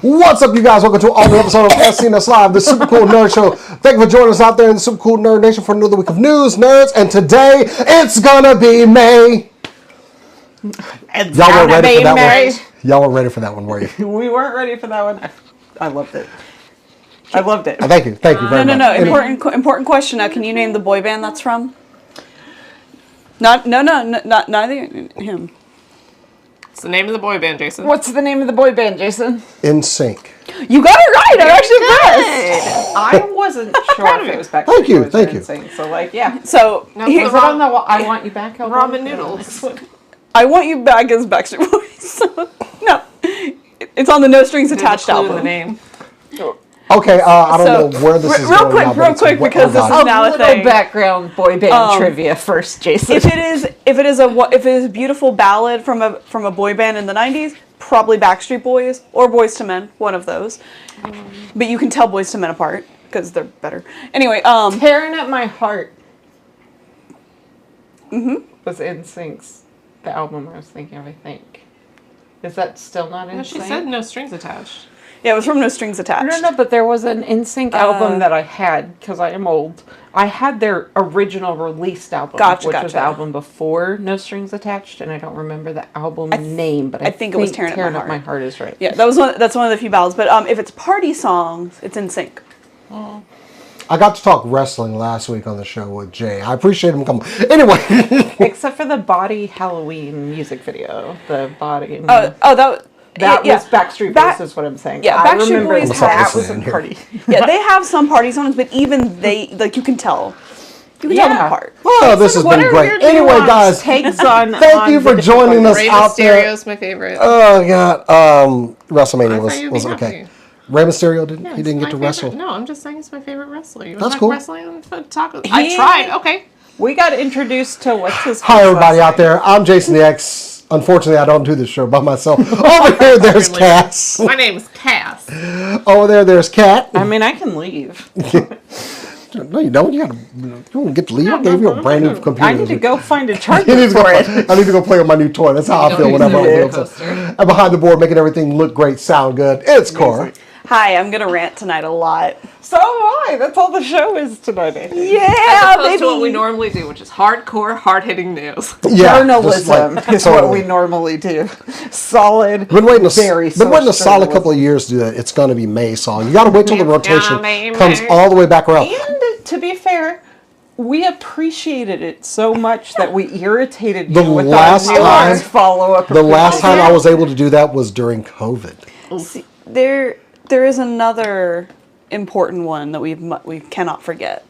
What's up, you guys? Welcome to all the episode of SCNS Live, the Super Cool Nerd Show. Thank you for joining us out there in the Super Cool Nerd Nation for another week of news, nerds, and today it's gonna be May. Y'all weren't ready for that one. Y'all weren't ready for that one, were you? We weren't ready for that one. I loved it. I loved it. Thank you very much. No. Important question. Now, can you name the boy band that's from? Neither him. What's the name of the boy band, Jason? What's the name of the boy band, Jason? NSYNC. You got it right. I'm actually impressed. I wasn't sure if it was back. Thank you. So, like, yeah. So Was it on the I Want You Back album? Ramen noodles. I Want You Back as Backstreet Boys. No, it's on the No Strings Attached album. The name. Okay, I don't know where this is going now. Real quick, because this is now a thing. Background boy band trivia first, Jason. If it is a beautiful ballad from a boy band in the 90s, probably Backstreet Boys or Boys to Men, one of those. But you can tell Boys to Men apart because they're better. Anyway, Tearing at My Heart. Was NSYNC's the album I was thinking of, I think. Is that still not NSYNC? No, she said No Strings Attached. Yeah, it was from No Strings Attached. No, but there was an NSYNC album that I had, because I am old. I had their original released album, which was the album before No Strings Attached, and I don't remember the album name, but I think it was Tearing At My Heart is right. Yeah, that's one of the few ballads. But if it's party songs, it's NSYNC. Oh. I got to talk wrestling last week on the show with Jay. I appreciate him coming. Anyway. Except for the Body Halloween music video. The Body. That was Backstreet Boys is what I'm saying. Yeah, Backstreet Boys that was a party. Yeah, they have some party songs, but even they, like, you can tell. You can tell them apart. Well, this has been great. Anyway, guys, thank you for joining us out there. Rey Mysterio's my favorite. Oh, God. WrestleMania was okay. Rey Mysterio didn't get to wrestle. No, I'm just saying it's my favorite wrestler. You That's cool. Wrestling? I tried. Okay. We got introduced to what's his Hi, everybody out there. I'm Jason the X. Unfortunately, I don't do this show by myself. Over here, there's Cass. My name's Cass. Over there's Kat. I mean, I can leave. No, you don't. You don't get to leave. I gave you a brand new computer. I need to go find a charger for it. I need to go play with my new toy. That's how I feel whenever I'm doing. And behind the board, making everything look great, sound good. It's Cora. Hi, I'm gonna rant tonight a lot. So am I. That's all the show is tonight. Yeah, as opposed to what we normally do, which is hardcore, hard-hitting news. Yeah, journalism is what we normally do. Solid. Been waiting a solid couple of years to do that. It's gonna be May song. You gotta wait till the rotation comes all the way back around. And to be fair, we appreciated it so much that we irritated you with our follow-up. The last time I was able to do that was during COVID. See, there is another important one that we cannot forget,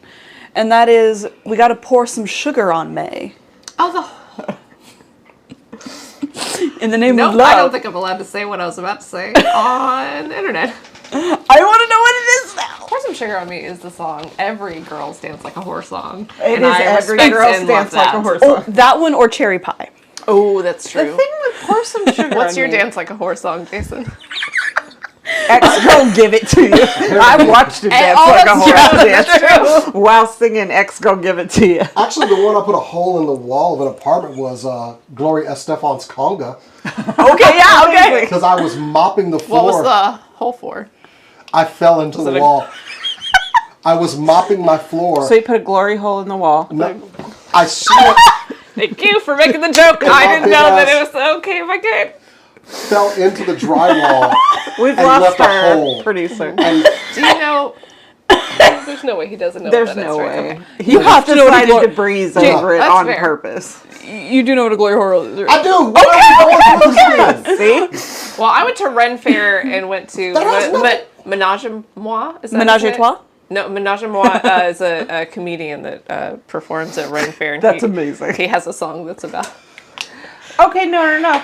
and that is we got to pour some sugar on May. In the name of love. I don't think I'm allowed to say what I was about to say on the internet. I want to know what it is now. Pour Some Sugar on Me is the song every girl's dance like a horse song. It is every girl's dance like a horse song. That one or Cherry Pie. Oh, that's true. The thing with Pour Some Sugar What's your dance like a horse song, Jason? X Go Give It To You. I watched it dance like a horse dance while singing X Go Give It To You. Actually, the one I put a hole in the wall of an apartment was Gloria Estefan's Conga. Okay. Because I was mopping the floor. What was the hole for? I fell into the wall. I was mopping my floor. So you put a glory hole in the wall. No, I slipped. Thank you for making the joke. I didn't know that it was okay if I could. Fell into the drywall. We've and lost left a hole. our producer. And do you know? There's no way he doesn't know. There's no way. You have to know what to breeze over it on purpose. You do know what a glory hole is. I do. Okay. See? Well, I went to Ren Fair and went to Menage a Moi. Is that Menage a Trois? No, Menage a Moi is a comedian that performs at Ren Fair. And That's amazing. He has a song that's about. Okay, no.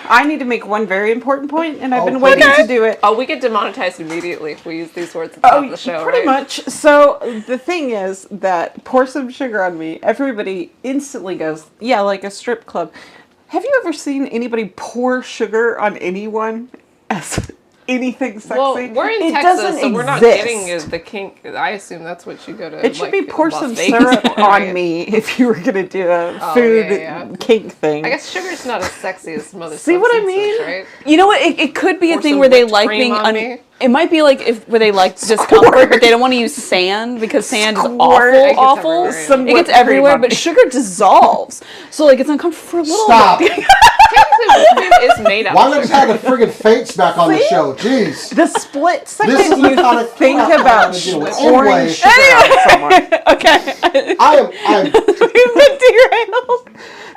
I need to make one very important point, and I've been waiting to do it. Oh, we get demonetized immediately if we use these words at the top of the show, pretty much. So the thing is that Pour Some Sugar on Me, everybody instantly goes, yeah, like a strip club. Have you ever seen anybody pour sugar on anyone as anything sexy. Well, we're in it Texas, doesn't so we're not exist. getting the kink. I assume that's what you go to. It should be pour Las some Vegas syrup for, on right? me if you were gonna do a food kink thing. I guess sugar's not as sexy as some other See what I substances, mean? right? You know what? It could be a Pour thing some where they whipped like cream being. on me. It might be like where they like discomfort, but they don't want to use sand because sand is Squirt. awful. It gets everywhere, It gets everywhere, but sugar dissolves, so like it's uncomfortable for a little Stop. bit. Technically, whipped cream is made out Why of not just sugar. have the friggin' fates back on the show? Jeez. The split second This is the you kind of think crap I about gotta deal with. pouring Anyway. sugar on someone. Okay. I'm We've been derailed.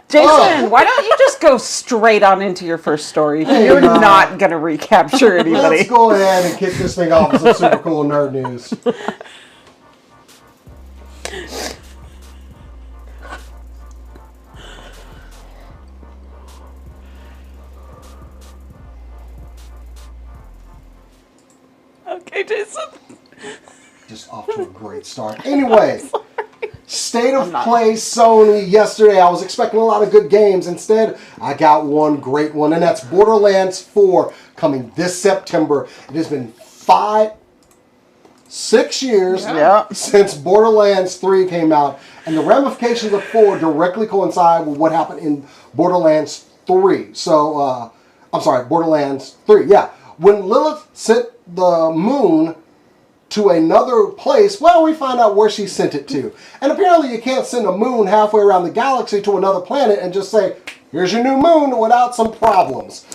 Jason, why don't you just go straight on into your first story? You're not gonna recapture anybody. let's go ahead and kick this thing off with some super cool nerd news. Okay, Jason. Just off to a great start. Anyway, State of Play Sony yesterday. I was expecting a lot of good games. Instead, I got one great one, and that's Borderlands 4 coming this September. It has been 6 years since Borderlands 3 came out, and the ramifications of 4 directly coincide with what happened in Borderlands 3. So, I'm sorry, Borderlands 3. Yeah. When Lilith sent the moon to another place, well, we find out where she sent it to. And apparently you can't send a moon halfway around the galaxy to another planet and just say, here's your new moon, without some problems.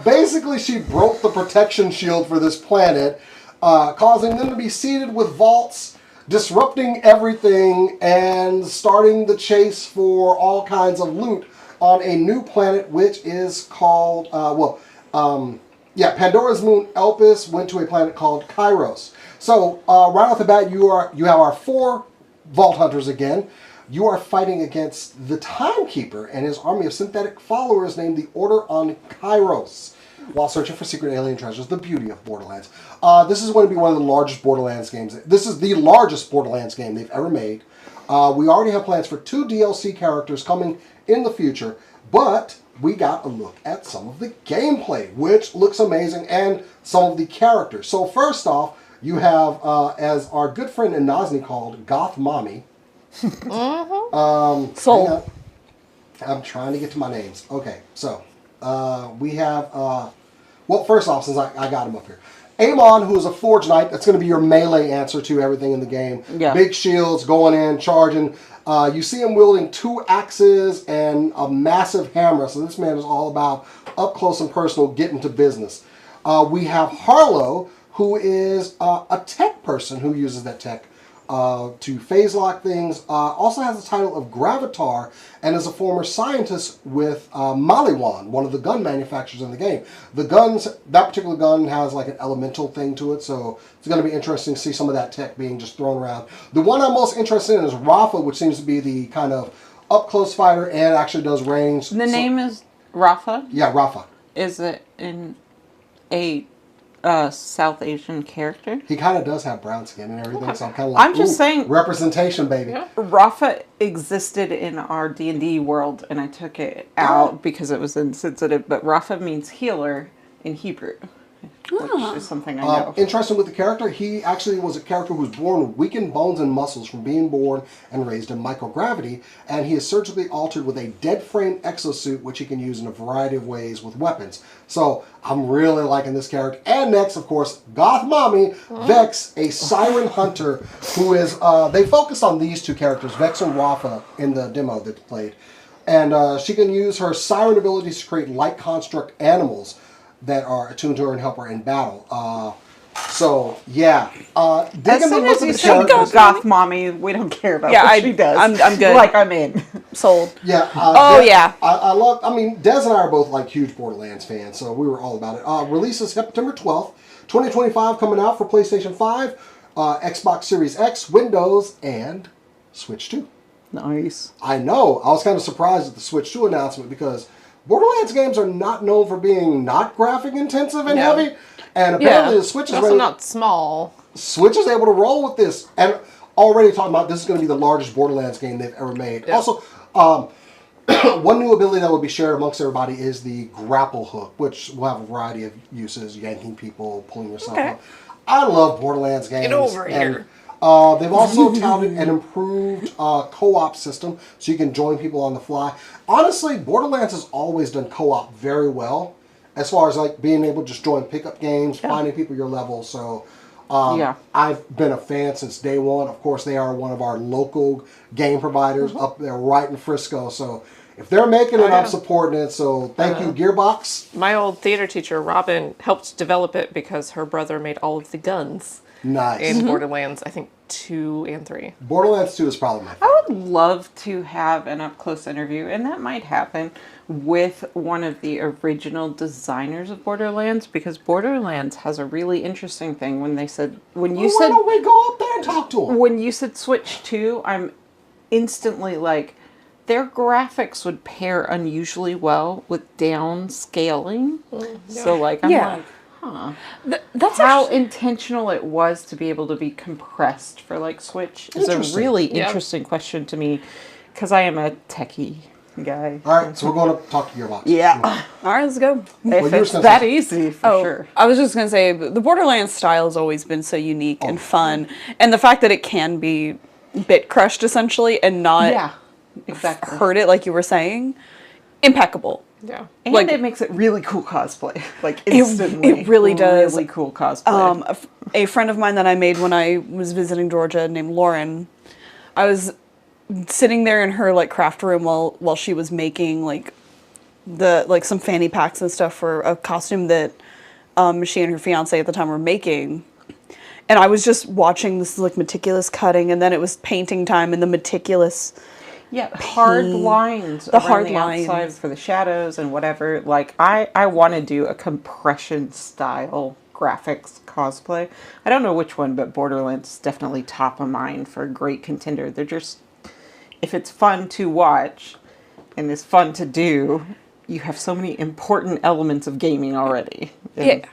Basically, she broke the protection shield for this planet, causing them to be seeded with vaults, disrupting everything, and starting the chase for all kinds of loot on a new planet, which is called, Pandora's moon Elpis went to a planet called Kairos. So right off the bat, you have our 4 Vault Hunters again. You are fighting against the Timekeeper and his army of synthetic followers named the Order on Kairos, while searching for secret alien treasures. The beauty of Borderlands. This is going to be one of the largest Borderlands games. This is the largest Borderlands game they've ever made. We already have plans for 2 DLC characters coming in the future, but we got a look at some of the gameplay, which looks amazing, and some of the characters. So first off, you have, as our good friend Inazni called, Goth Mommy. Soul. I'm trying to get to my names. Okay, so we have, well, first off, since I got him up here, Amon, who is a Forge Knight. That's going to be your melee answer to everything in the game. Yeah. Big shields, going in, charging. You see him wielding 2 axes and a massive hammer. So this man is all about up close and personal, getting to business. We have Harlow, who is a tech person who uses that tech to phase lock things. Also has the title of Gravatar and is a former scientist with Maliwan, one of the gun manufacturers in the game. The guns, that particular gun has like an elemental thing to it, so it's going to be interesting to see some of that tech being just thrown around. The one I'm most interested in is Rafa, which seems to be the kind of up-close fighter and actually does range. The name is Rafa? Yeah, Rafa. Is it in a South Asian character? He kind of does have brown skin and everything, so I'm kind of like, I'm just saying, representation, baby. Yeah. Rafa existed in our D&D world, and I took it out because it was insensitive, but Rafa means healer in Hebrew, which is something I know. Interesting with the character, he actually was a character who was born with weakened bones and muscles from being born and raised in microgravity, and he is surgically altered with a dead frame exosuit, which he can use in a variety of ways with weapons. So I'm really liking this character. And next, of course, Goth Mommy, Vex, a Siren Hunter, who is, they focused on these 2 characters, Vex and Rafa, in the demo that they played. And she can use her Siren abilities to create light construct animals that are attuned to her and help her in battle. So, yeah. As soon as you say Goth Mommy, we don't care about what she does. I'm good. Like, I'm in. Sold. Yeah. Yeah. I love, Des and I are both like huge Borderlands fans, so we were all about it. Releases September 12th, 2025, coming out for PlayStation 5, Xbox Series X, Windows, and Switch 2. Nice. I know. I was kind of surprised at the Switch 2 announcement because Borderlands games are not known for being not graphic intensive and heavy, and apparently the Switch is also not small. Switch is able to roll with this, and already talking about this is going to be the largest Borderlands game they've ever made. Yeah. Also, One new ability that will be shared amongst everybody is the grapple hook, which will have a variety of uses, yanking people, pulling yourself up. I love Borderlands games. Get over here. They've also touted an improved co-op system, so you can join people on the fly. Honestly, Borderlands has always done co-op very well, as far as like being able to just join pickup games, finding people your level. So I've been a fan since day one. Of course, they are one of our local game providers up there right in Frisco. So if they're making it, I'm supporting it. So thank you, Gearbox. My old theater teacher, Robin, helped develop it because her brother made all of the guns. Nice. In Borderlands, I think 2 and 3. Borderlands 2 is probably my favorite. I would love to have an up-close interview, and that might happen with one of the original designers of Borderlands, because Borderlands has a really interesting thing when they said, Why don't we go up there and talk to them? When you said Switch 2, I'm instantly like, their graphics would pair unusually well with downscaling. So like, I'm like, huh. That's how intentional it was to be able to be compressed for like Switch is a really interesting question to me, because I am a techie guy. All right, so we're going to talk to Gearbox. Yeah. All right, let's go. If it's that easy, for sure. I was just going to say, the Borderlands style has always been so unique and fun. And the fact that it can be bit crushed, essentially, and not hurt it, like you were saying, impeccable. Yeah. And like, it makes it really cool cosplay. Like, instantly. It really does. Really cool cosplay. A friend of mine that I made when I was visiting Georgia named Lauren, I was sitting there in her like craft room while she was making like some fanny packs and stuff for a costume that she and her fiance at the time were making. And I was just watching this like meticulous cutting, and then it was painting time and the meticulous hard lines. The hard lines outside for the shadows and whatever. Like I want to do a compression style graphics cosplay. I don't know which one, but Borderlands is definitely top of mind for a great contender. They're just, if it's fun to watch and it's fun to do, you have so many important elements of gaming already. And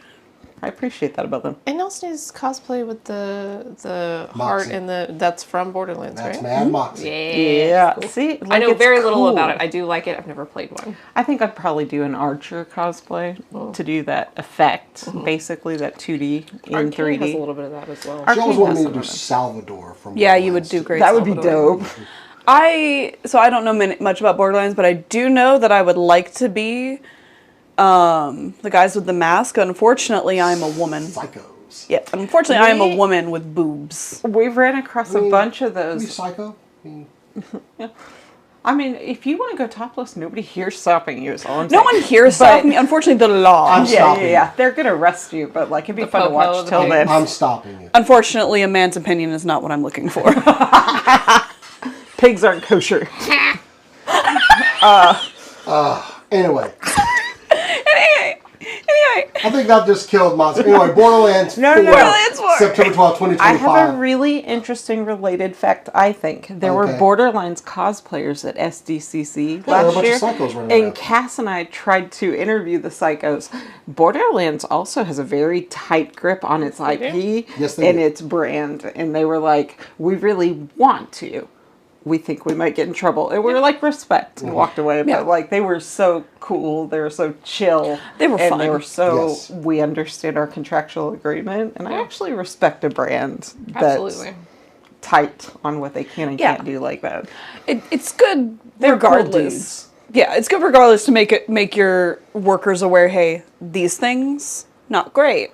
I appreciate that about them. And Elsie's cosplay with the heart and that's from Borderlands, That's right? Mad Moxie. Yeah. Cool. See, like, I know very little cool about it. I do like it. I've never played one. I think I'd probably do an Archer cosplay to do that effect, basically that 2D in Arcane 3D. has a little bit of that as well. She always wanted me to do Salvador from you would do great. That would be dope. I don't know much about Borderlands, but I do know that I would like to be the guys with the mask. Unfortunately, I'm a woman. Psychos. Yeah, unfortunately, I am a woman with boobs. We've ran across a bunch of those. Are you psycho? I mean, if you want to go topless, nobody here's stopping you. Is all I'm saying. No one here is stopping me. Unfortunately, the law. I'm stopping you. They're going to arrest you, but like it'd be fun to watch till then. I'm stopping you. Unfortunately, a man's opinion is not what I'm looking for. Pigs aren't kosher. Anyway. Anyway. I think that just killed Monster. Anyway, Borderlands 4. Borderlands 4. September 12, 2025. I have a really interesting related fact, I think. There were Borderlands cosplayers at SDCC last year. And Cass and I tried to interview the psychos. Borderlands also has a very tight grip on its IP and its brand. And they were like, we really want to. We think we might get in trouble. And we were like, respect, and walked away. But like, they were so cool. They were so chill. They were fun. They were so, we understood our contractual agreement. And I actually respect a brand that's tight on what they can and can't do like that. It's good regardless. Yeah, it's good regardless to make your workers aware, hey, these things, not great.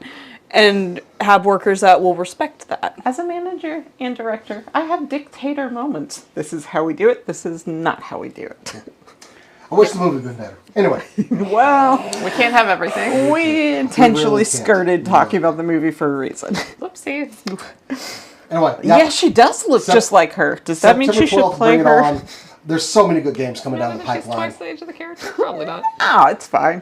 And have workers that will respect that. As a manager and director, I have dictator moments. This is how we do it. This is not how we do it. I wish the movie had been better. Anyway. Well, we can't have everything. We intentionally skirted talking about the movie for a reason. Whoopsie. Anyway. Yeah, she does look just like her. Does that mean she should play her? There's so many good games coming down the pipeline. She's twice the age of the character? Probably not. Oh, it's fine.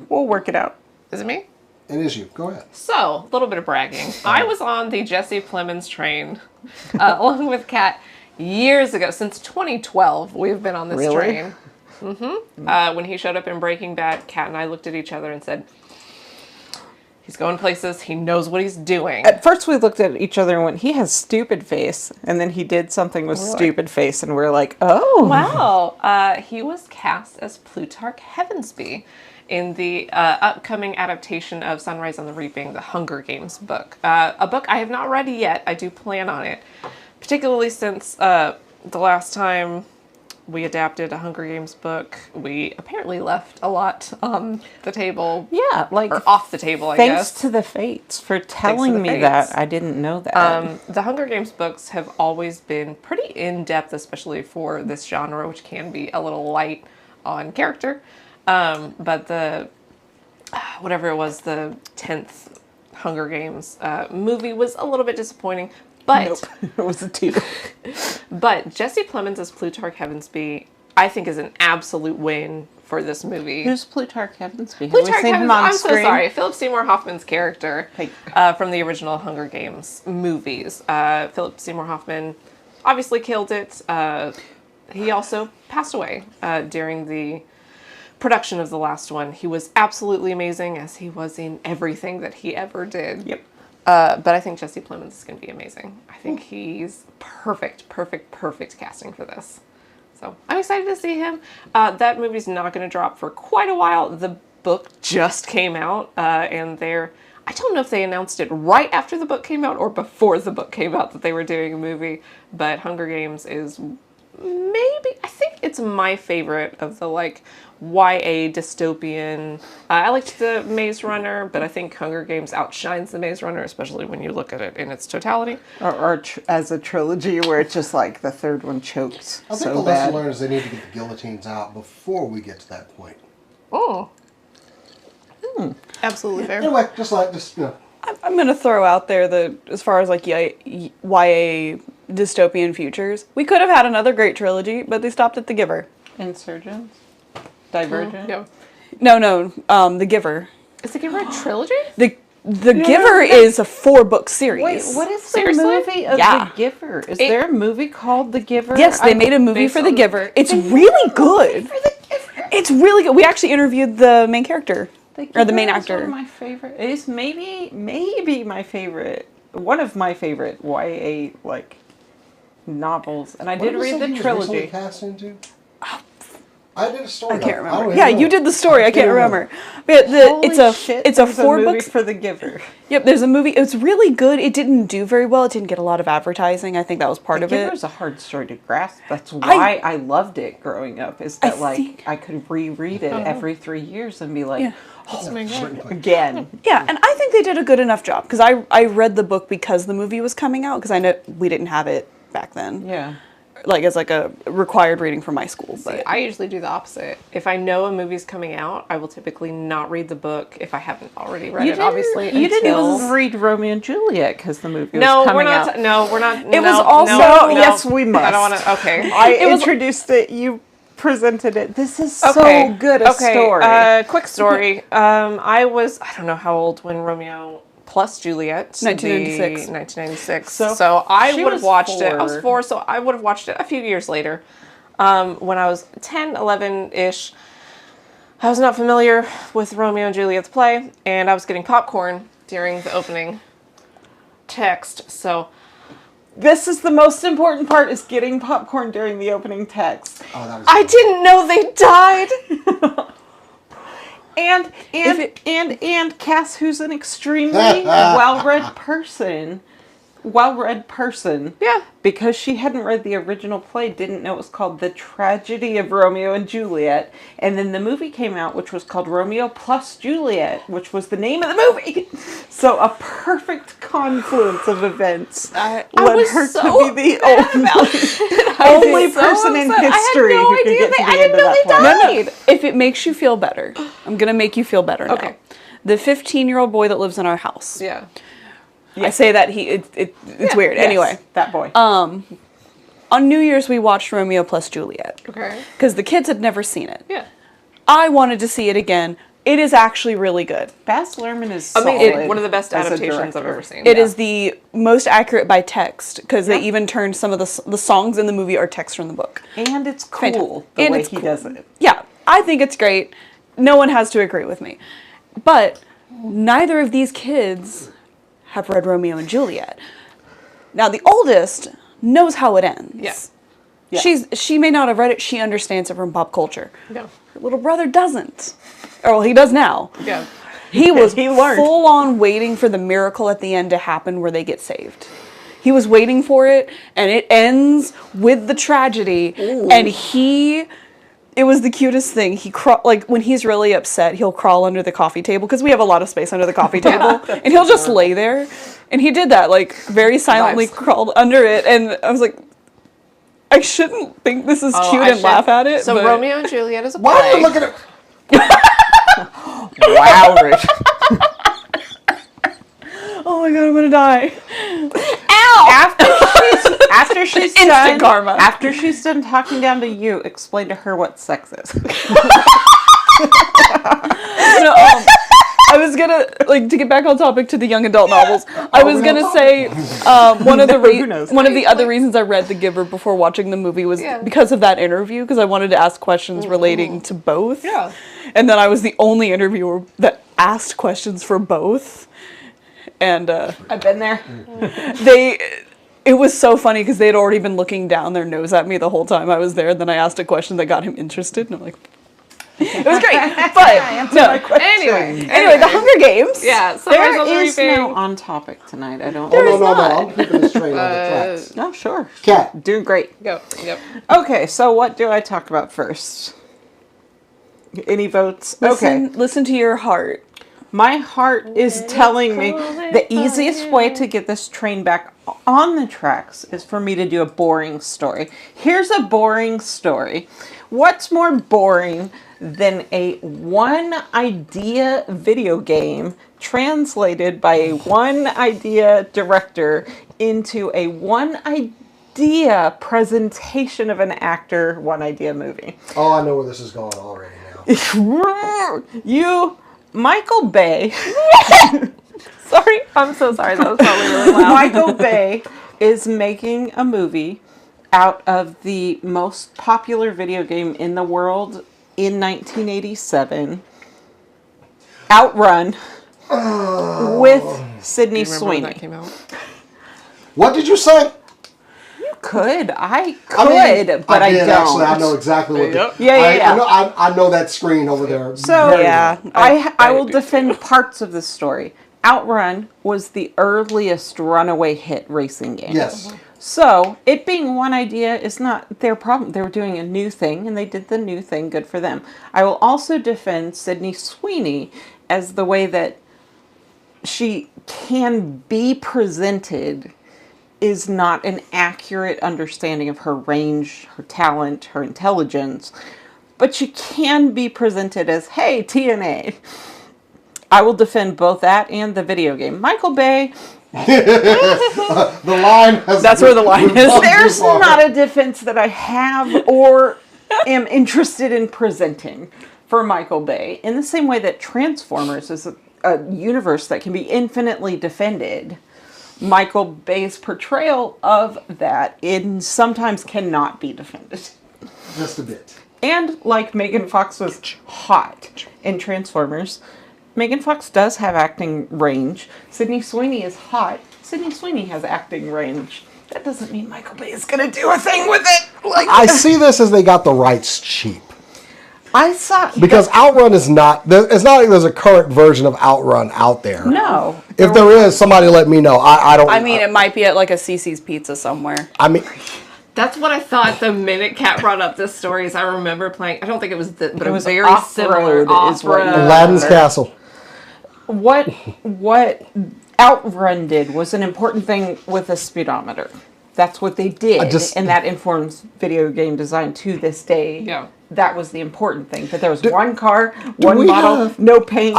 We'll work it out. Is it me? It is you. Go ahead. So, a little bit of bragging. I was on the Jesse Plemons train along with Kat years ago. Since 2012, we've been on this train. When he showed up in Breaking Bad, Kat and I looked at each other and said, He's going places. He knows what he's doing. At first, we looked at each other and went, "He has stupid face," and then he did something with stupid face, and we're like, "Oh, wow!" He was cast as Plutarch Heavensbee in the upcoming adaptation of Sunrise on the Reaping, the Hunger Games book. A book I have not read yet. I do plan on it, particularly since the last time we adapted a Hunger Games book, we apparently left a lot on the table. yeah, like Or off the table, I thanks guess. to the Fates for telling me Fates. that. I didn't know that." The Hunger Games books have always been pretty in-depth, especially for this genre, which can be a little light on character. But the, whatever it was, the 10th Hunger Games movie was a little bit disappointing. But, Nope, it was a 2. but Jesse Plemons as Plutarch Heavensbee, I think, is an absolute win for this movie. Who's Plutarch Heavensbee? Have we Plutarch seen him Heavensbee, on I'm so screen? sorry. Philip Seymour Hoffman's character Hey. from the original Hunger Games movies. Philip Seymour Hoffman obviously killed it. He also passed away during the production of the last one. He was absolutely amazing, as he was in everything that he ever did. Yep. But I think Jesse Plemons is going to be amazing. I think he's perfect casting for this. So I'm excited to see him. That movie's not going to drop for quite a while. The book just came out, and I don't know if they announced it right after the book came out or before the book came out that they were doing a movie, but Hunger Games is I think it's my favorite of the YA dystopian. I liked the Maze Runner, but I think Hunger Games outshines the Maze Runner, especially when you look at it in its totality. Or as a trilogy where it's just like the third one chokes I think so the lesson bad. learned is they need to get the guillotines out before we get to that point. Oh. Absolutely fair. Anyway, I'm going to throw out there that as far as YA dystopian futures, we could have had another great trilogy, but they stopped at The Giver. Insurgents? Divergent? Yeah. No, The Giver. Is The Giver a trilogy? The Giver is a 4-book series. Wait, what is the Seriously? movie of Yeah. The Giver? Is there a movie called The Giver? Yes, they made a movie based for The on- Giver. It's really good. It's really good. We actually interviewed the main character. Or the main Giver is actor. One of my favorite. It is maybe my favorite. One of my favorite YA novels, and I did read the trilogy. Cast into? I did a story. I can't don't remember. even Yeah, know. you did the story. I can't remember. But Holy it's shit, a there's 4 movie books for The Giver. Yep, there's a movie. It's really good. It didn't do very well. It didn't get a lot of advertising. I think that was part The of it. Giver is a hard story to grasp. That's why I loved it growing up. Is that I could reread it every 3 years and be like, Yeah. Oh my God. again. Yeah, and I think they did a good enough job because I read the book because the movie was coming out because I know we didn't have it back then. Yeah. As a required reading for my school. But I usually do the opposite. If I know a movie's coming out, I will typically not read the book if I haven't already read it, obviously. You didn't until- even read Romeo and Juliet because the movie was No, coming we're not. out. No, we're not. It was no, also- no, Yes, we must. I don't want to. Okay. I introduced it. You presented it. This is so good a story. Quick story. I don't know how old when Romeo plus Juliet. 1996. 1996. So So I she would have was watched it. I was 4. 4, so I would have watched it a few years later. When I was 10, 11-ish, I was not familiar with Romeo and Juliet's play, and I was getting popcorn during the opening text. So This is the most important part: is getting popcorn during the opening text. Oh, that was I didn't know they died. And Cass, who's an extremely well-read person, Yeah. because she hadn't read the original play, didn't know it was called The Tragedy of Romeo and Juliet, and then the movie came out, which was called Romeo plus Juliet, which was the name of the movie. So a perfect confluence of events led was her so to be the only person in upset. history I had no who could idea get to they- the I end didn't of know that they play. died. no, if it makes you feel better, I'm going to make you feel better now. Okay. The 15-year-old boy that lives in our house. Yeah. I say that it's weird. Yes, Anyway, that boy. on New Year's we watched Romeo plus Juliet. Okay. Because the kids had never seen it. Yeah. I wanted to see it again. It is actually really good. Baz Luhrmann is Amazing. solid One of the best as a adaptations I've director. ever seen. It is the most accurate by text because they even turned some of the songs in the movie are text from the book. And it's cool Fantastic. the way it's he cool. does it. Yeah, I think it's great. No one has to agree with me. But neither of these kids have read Romeo and Juliet. Now, the oldest knows how it ends. Yes. Yeah. She may not have read it. She understands it from pop culture. Yeah. Her little brother doesn't. Or, well, he does now. Yeah. He was He learned. full on waiting for the miracle at the end to happen where they get saved. He was waiting for it, and it ends with the tragedy. Ooh. And it was the cutest thing. Like when he's really upset, he'll crawl under the coffee table because we have a lot of space under the coffee table, and he'll just lay there. And he did that, like very silently crawled under it, and I was like, I shouldn't think this is cute and laugh at it. So but Romeo and Juliet is a play. Why are you looking at? Wow, Rich. oh my god, I'm gonna die. After she's Instant done, karma. After she's done talking down to you, explain to her what sex is. No, I was gonna, like, to get back on topic to the young adult novels, I was gonna say one of the other reasons I read The Giver before watching the movie was because of that interview, because I wanted to ask questions relating to both. Yeah. And then I was the only interviewer that asked questions for both. And I've been there. it was so funny because they had already been looking down their nose at me the whole time I was there. And then I asked a question that got him interested, and I'm like, it was great. But no. Anyway, The Hunger Games. Yeah. So There is no on topic tonight. I don't. No. I'm keeping this train on the tracks. No, sure. Cat. Doing great. Go. Yep. Okay, so what do I talk about first? Any votes? Okay. Listen to your heart. My heart is telling me the easiest way to get this train back on the tracks is for me to do a boring story. Here's a boring story. What's more boring than a one idea video game translated by a one idea director into a one idea presentation of an actor, one idea movie? Oh, I know where this is going already now. Michael Bay. Sorry. I'm so sorry. That was probably really loud. Michael Bay is making a movie out of the most popular video game in the world in 1987, Outrun, with Sydney Sweeney. When that came out? What did you say? I don't. Actually, I know exactly what. Yeah. I know that screen over there. So yeah, I will defend parts of the story. Outrun was the earliest runaway hit racing game. Yes. So it being one idea is not their problem. They were doing a new thing, and they did the new thing. Good for them. I will also defend Sydney Sweeney as the way that she can be presented is not an accurate understanding of her range, her talent, her intelligence, but she can be presented as, hey, TNA. I will defend both that and the video game. Michael Bay. The line. That's where the line is. There's not a defense that I have or am interested in presenting for Michael Bay. In the same way that Transformers is a universe that can be infinitely defended. Michael Bay's portrayal of that sometimes cannot be defended. Just a bit. And like Megan Fox was hot in Transformers, Megan Fox does have acting range. Sydney Sweeney is hot. Sydney Sweeney has acting range. That doesn't mean Michael Bay is going to do a thing with it. I see this as they got the rights cheap. Because Outrun is not. It's not like there's a current version of Outrun out there. No. If there is, somebody let me know. I don't. I mean, it might be at like a CC's Pizza somewhere. I mean, That's what I thought the minute Kat brought up this story. Is I remember playing. I don't think it was but it was very similar. Aladdin's Castle. What Outrun did was an important thing with a speedometer. That's what they did, and that informs video game design to this day. Yeah. That was the important thing. That there was one car, one model, no paint,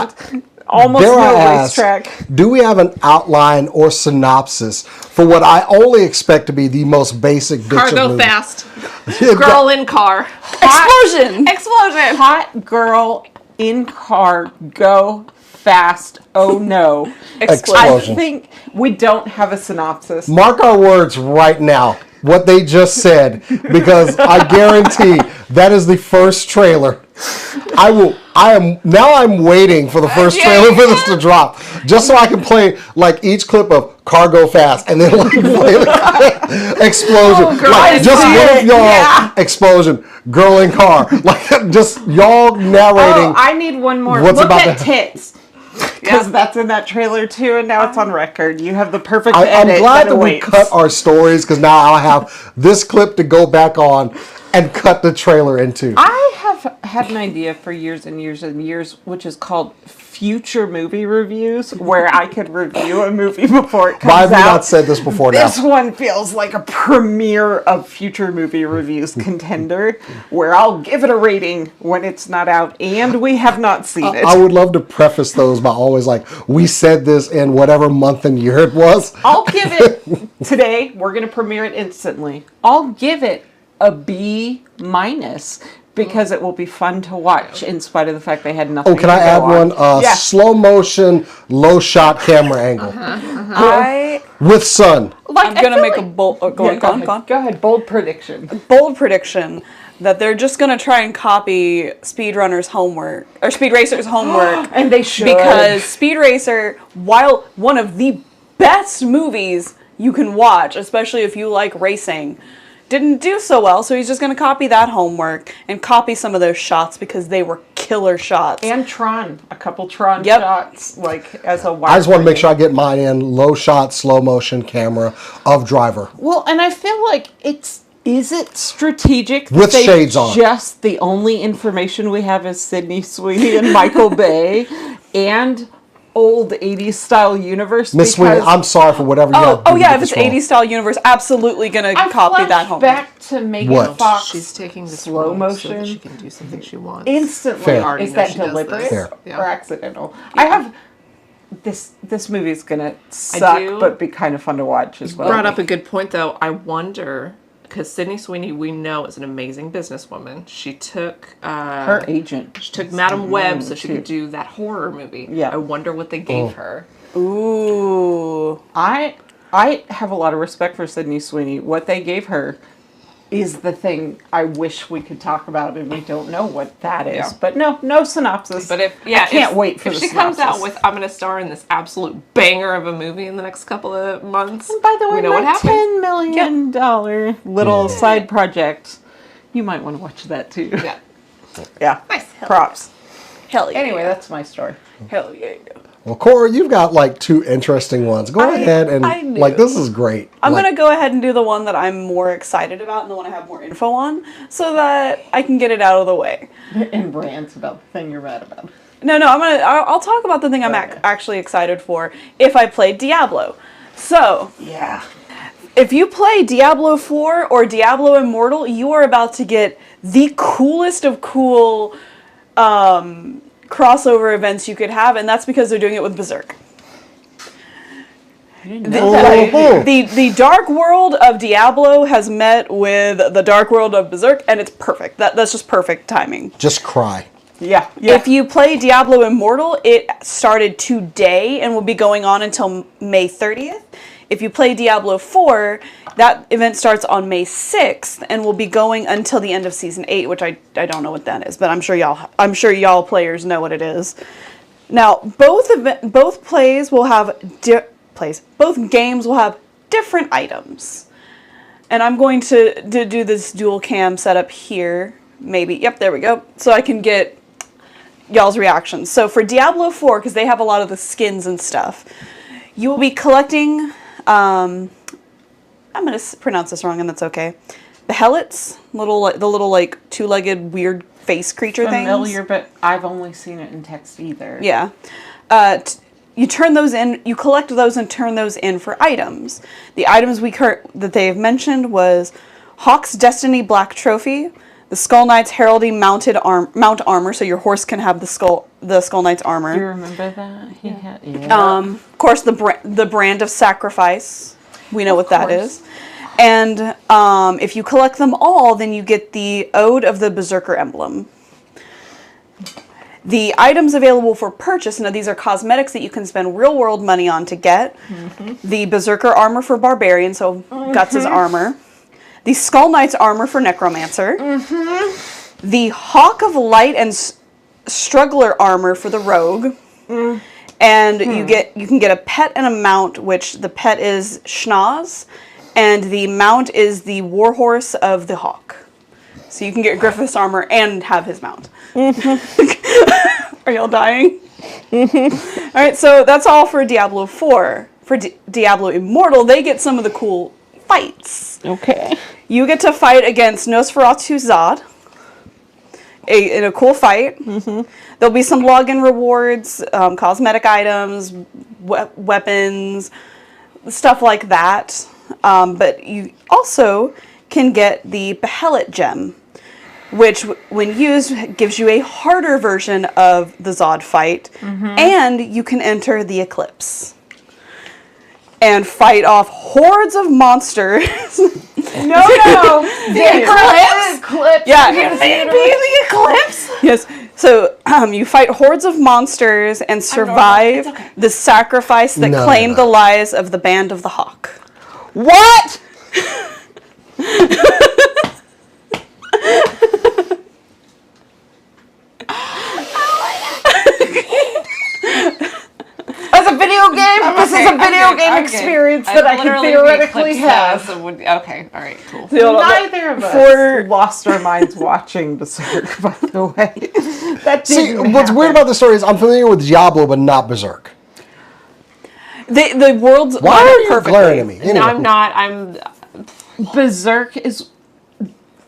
almost Dare no I racetrack. ask, do we have an outline or synopsis for what I only expect to be the most basic bitch Car of go movie? fast. Girl in car. Explosion! Explosion! Hot girl in car, go fast. Oh no. Explosion. I think we don't have a synopsis. Mark our words right now. What they just said, because I guarantee that is the first trailer. I will I'm waiting for the first trailer for this to drop, just so I can play like each clip of Cargo Fast and then like play the explosion, like just one of y'all explosion, girl in car, like just y'all narrating. Oh, I need one more. What's Look about at to tits. Because that's in that trailer too, and now it's on record. You have the perfect I'm edit glad that we awaits. cut our stories because now I'll have this clip to go back on and cut the trailer into. I have had an idea for years and years and years, which is called future movie reviews, where I could review a movie before it comes out. Why have you not said this before now? This one feels like a premiere of future movie reviews contender, where I'll give it a rating when it's not out and we have not seen it. I would love to preface those by always like, we said this in whatever month and year it was. I'll give it, today, we're going to premiere it instantly. I'll give it a B-, because it will be fun to watch in spite of the fact they had nothing. Oh, can I add one? Yeah. Slow motion, low shot camera angle with sun. I'm gonna make a bold. Go on. Go ahead. Bold prediction. Bold prediction that they're just gonna try and copy Speedrunner's homework or Speed Racer's homework, And they should. because Speed Racer, while one of the best movies you can watch, especially if you like racing, didn't do so well, so he's just going to copy that homework and copy some of those shots because they were killer shots. And Tron. A couple Tron shots, like, as a wide I just want to make sure I get mine in low shot, slow motion camera of driver. Well, and I feel like is it strategic that With they shades on. just the only information we have is Sydney Sweeney and Michael Bay and old 80s style universe? Miss Sweeney, I'm sorry for whatever you have to do to yeah, get if it's this wrong. 80s style universe, absolutely gonna copy that homework. back to Megan What? Fox. She's taking the slow motion so that she can do something she wants. Instantly. Fair. I already Is know that she does deliberate this. Fair. or accidental? I have this movie's gonna suck, do- but be kind of fun to watch as well. Brought up a good point though. I wonder, because Sydney Sweeney, we know, is an amazing businesswoman. She took Her agent. She took Madam Web so she could do that horror movie. Yeah. I wonder what they gave her. Ooh. I have a lot of respect for Sydney Sweeney. What they gave her is the thing I wish we could talk about, and we don't know what that is. Yeah. But no synopsis. But I can't wait for if the she synopsis. comes out with, I'm going to star in this absolute banger of a movie in the next couple of months. And by the way, we know what my happens. $10 million little side project, you might want to watch that too. Yeah. Yeah. Nice. Props. Hell yeah. Anyway, that's my story. Hell yeah. Well, Cora, you've got like two interesting ones. Go ahead I and do. like this is great. I'm Like, going to go ahead and do the one that I'm more excited about and the one I have more info on, so that I can get it out of the way. And rants about the thing you're mad about. No, I'll talk about the thing I'm actually excited for if I play Diablo. So, Yeah. if you play Diablo 4 or Diablo Immortal, you are about to get the coolest of cool crossover events you could have, and that's because they're doing it with Berserk. The dark world of Diablo has met with the dark world of Berserk, and it's perfect. That's just perfect timing. just cry. Yeah. If you play Diablo Immortal, it started today and will be going on until May 30th. If you play Diablo 4, that event starts on May 6th and will be going until the end of Season 8, which I don't know what that is, but I'm sure y'all players know what it is. Now, both plays will have both games will have different items. And I'm going to do this dual cam setup here. Maybe. Yep, there we go. So I can get y'all's reactions. So for Diablo 4, because they have a lot of the skins and stuff, you will be collecting, I'm going to pronounce this wrong and that's okay, Behelits, the little like two-legged weird face creature things. Familiar, but I've only seen it in text either. Yeah. You turn those in, you collect those and turn those in for items. The items that they have mentioned was Hawk's Destiny Black Trophy, the Skull Knight's Heralding Mount Armor, so your horse can have the Skull Knight's armor. Do you remember that? He had, yeah. Of course, the Brand of Sacrifice. We know what that is. And if you collect them all, then you get the Ode of the Berserker Emblem. The items available for purchase, now these are cosmetics that you can spend real-world money on to get. Mm-hmm. The Berserker Armor for Barbarian, so Guts' armor. The Skull Knight's armor for Necromancer. Mm-hmm. The Hawk of Light and struggler armor for the rogue. And you can get a pet and a mount, which the pet is Schnoz, and the mount is the warhorse of the Hawk. So you can get Griffith's armor and have his mount. Are y'all dying? All right, so that's all for Diablo 4. For Diablo Immortal, they get some of the cool fights. Okay. You get to fight against Nosferatu Zod in a cool fight. There'll be some login rewards, cosmetic items, weapons, stuff like that. But you also can get the Behelit gem, which when used gives you a harder version of the Zod fight, and you can enter the Eclipse and fight off hordes of monsters. No, the eclipse. Yeah, the eclipse. Yes. So you fight hordes of monsters and survive the sacrifice that claimed the lives of the Band of the Hawk. What? As a video game, this is a video game experience that I can theoretically have. Okay, all right, cool. Neither of us lost our minds watching Berserk, by the way. That didn't what's happen. weird about this story is I'm familiar with Diablo, but not Berserk. The world's Why are you glaring at me? Anyway. No, I'm not. I'm. Berserk is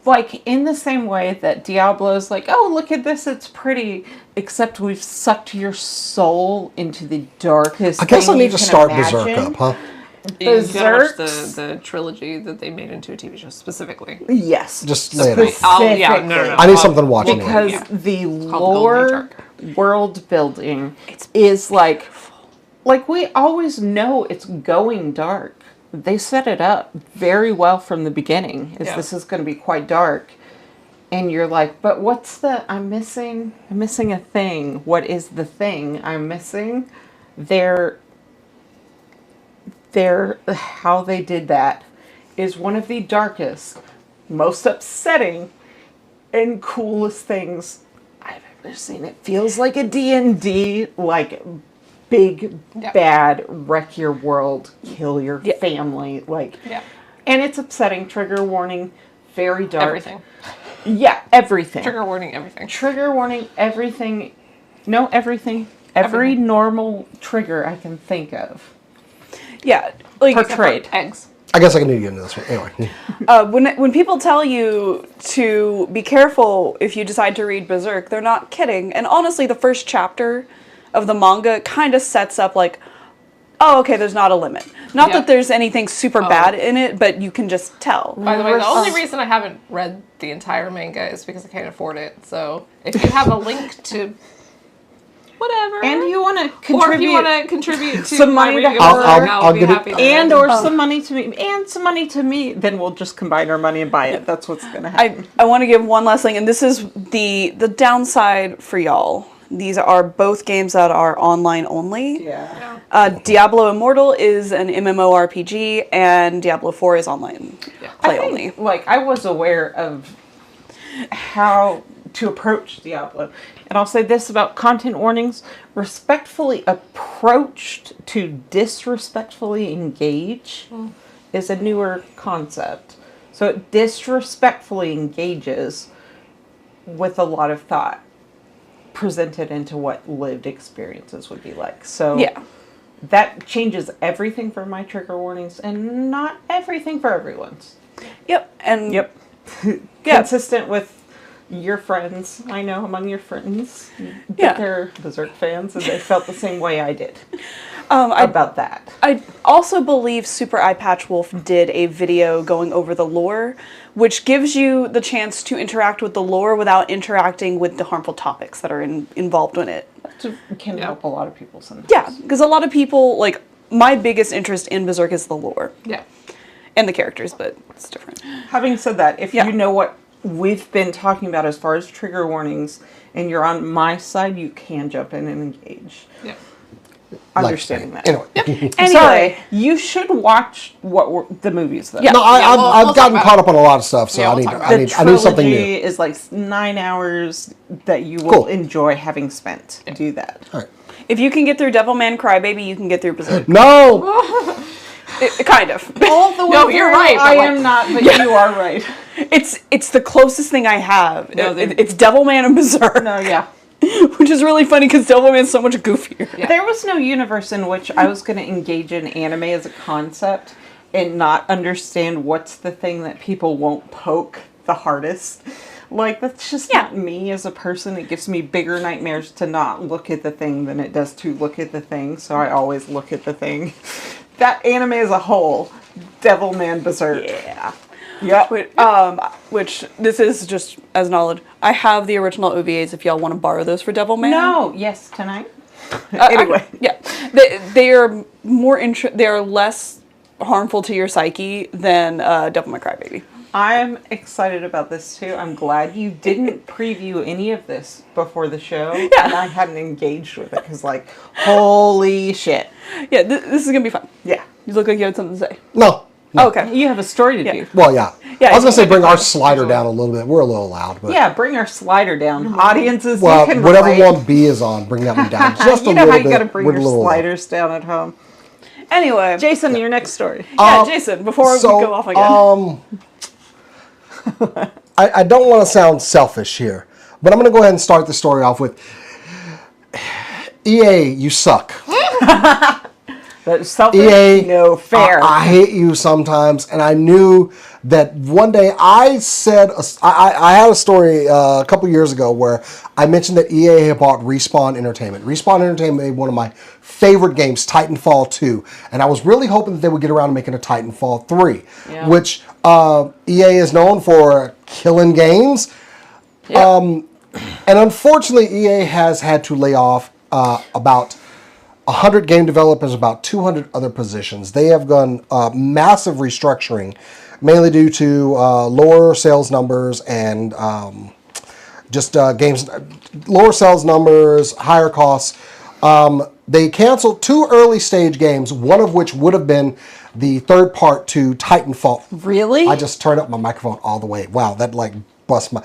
like in the same way that Diablo's like, oh, look at this, it's pretty, except we've sucked your soul into the darkest. I guess I thing need you to can start imagine. Berserk up, huh? You gotta watch Berserk's- the trilogy that they made into a TV show specifically. Yes. Just lay it out. Oh, no. I need something to watch anyway. Because the Golden lore Dark. world building is like we always know it's going dark. They set it up very well from the beginning. This is going to be quite dark, and you're like, but what's I'm missing a thing. What is the thing I'm missing? How they did that is one of the darkest, most upsetting, and coolest things I've ever seen. It feels like a D&D, like big, bad, wreck your world, kill your family, and it's upsetting. Trigger warning, very dark. Everything. Yeah, everything. Trigger warning, everything. Trigger warning, everything. No, everything. Every normal trigger I can think of. Yeah, like Portrayed. Eggs. I guess I can need to get into this one. Anyway. when people tell you to be careful if you decide to read Berserk, they're not kidding. And honestly, the first chapter of the manga kind of sets up like, oh, okay, there's not a limit. Not that there's anything super bad in it, but you can just tell. By the way, the only reason I haven't read the entire manga is because I can't afford it. So if you have a link to whatever, And you want to or if you contribute want to contribute to some my money to reading her, Berserk, I'll I'll be give it- happy to and read. or some money to me, and some money to me, then we'll just combine our money and buy it. That's what's going to happen. I want to give one last thing, and this is the downside for y'all. These are both games that are online only. Yeah. Diablo Immortal is an MMORPG, and Diablo 4 is online play only. Like, I was aware of how to approach Diablo. And I'll say this about content warnings. Respectfully approached to disrespectfully engage is a newer concept. So it disrespectfully engages with a lot of thought presented into what lived experiences would be like. So that changes everything for my trigger warnings and not everything for everyone's. Yep, and Consistent with your friends, I know among your friends, that they're Berserk fans and they felt the same way I did about that. I also believe Super Eye Patch Wolf did a video going over the lore, which gives you the chance to interact with the lore without interacting with the harmful topics that are involved in it. It can help a lot of people sometimes. Yeah, because a lot of people, like, my biggest interest in Berserk is the lore. Yeah. And the characters, but it's different. Having said that, if you know what we've been talking about as far as trigger warnings and you're on my side, you can jump in and engage. Yeah. understanding that. Anyway. Anyway. Sorry, you should watch the movies though. Yeah. No, I've we'll gotten talk caught up on a lot of stuff, so Yeah, I we'll need talk about I The need I need something trilogy new. is like 9 hours that you will Cool. enjoy having spent. Do that. All right. If you can get through Devilman Crybaby, you can get through Berserk. No. Kind of. All the way No, you're through, right, but I like- am not, but you are right. It's the closest thing I have. No, they're- It's Devilman and Berserk. No, yeah. Which is really funny because Devilman's so much goofier. Yeah. There was no universe in which I was going to engage in anime as a concept and not understand what's the thing that people won't poke the hardest. Like, that's just not me as a person. It gives me bigger nightmares to not look at the thing than it does to look at the thing, so I always look at the thing. That anime as a whole, Devilman Berserk. Yeah. Yep. Which this is just as knowledge. I have the original OVAs if y'all want to borrow those for Devilman. No, yes, tonight. Anyway. Yeah. They are they are less harmful to your psyche than Devilman Crybaby. I'm excited about this too. I'm glad you didn't preview any of this before the show. Yeah. And I hadn't engaged with it because, like, holy shit. Yeah, this is gonna be fun. Yeah. You look like you had something to say. No. Oh, okay. You have a story to Yeah. do. Well, yeah. Yeah, I was gonna say it's bring fun. our slider down a little bit. We're a little loud, but Yeah, bring our slider down. Audiences, well, you can whatever relate. one B is on, bring that one down just You a know little how bit. you gotta bring with your a little sliders down at home. Anyway, Jason, your next story. yeah, Jason. Before we go off again, I don't want to sound selfish here, but I'm going to go ahead and start the story off with EA, you suck. But selfish, EA, no fair. I hate you sometimes, and I knew that one day I said, I had a story a couple years ago where I mentioned that EA had bought Respawn Entertainment. Respawn Entertainment made one of my favorite games, Titanfall 2, and I was really hoping that they would get around to making a Titanfall 3, Yeah. which EA is known for killing games. And unfortunately, EA has had to lay off about 100 game developers, about 200 other positions. They have done massive restructuring, mainly due to lower sales numbers and just games, lower sales numbers, higher costs. They canceled 2 early stage games, one of which would have been the third part to Titanfall. Really? I just turned up my microphone all the way. Wow, that like bust my...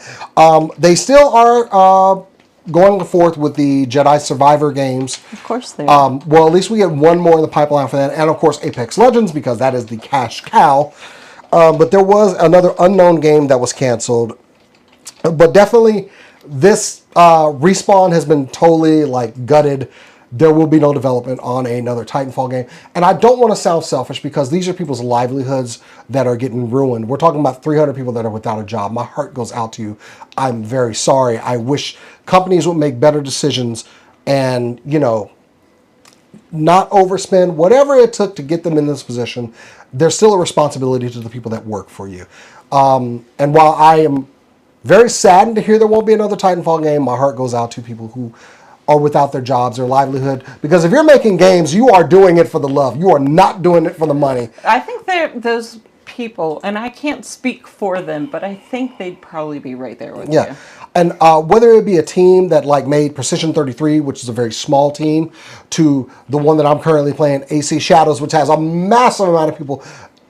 they still are going forth with the Jedi Survivor games. Of course they are. Well, at least we get one more in the pipeline for that. And, of course, Apex Legends, because that is the cash cow. But there was another unknown game that was canceled. But definitely, this Respawn has been totally, like, gutted. There will be no development on another Titanfall game. And I don't want to sound selfish because these are people's livelihoods that are getting ruined. We're talking about 300 people that are without a job. My heart goes out to you. I'm very sorry. I wish companies would make better decisions and, you know, not overspend. Whatever it took to get them in this position, there's still a responsibility to the people that work for you. And while I am very saddened to hear there won't be another Titanfall game, my heart goes out to people who are without their jobs, their livelihood. Because if you're making games, you are doing it for the love. You are not doing it for the money. I think those people, and I can't speak for them, but I think they'd probably be right there with Yeah. you. And whether it be a team that like made Precision 33, which is a very small team, to the one that I'm currently playing, AC Shadows, which has a massive amount of people,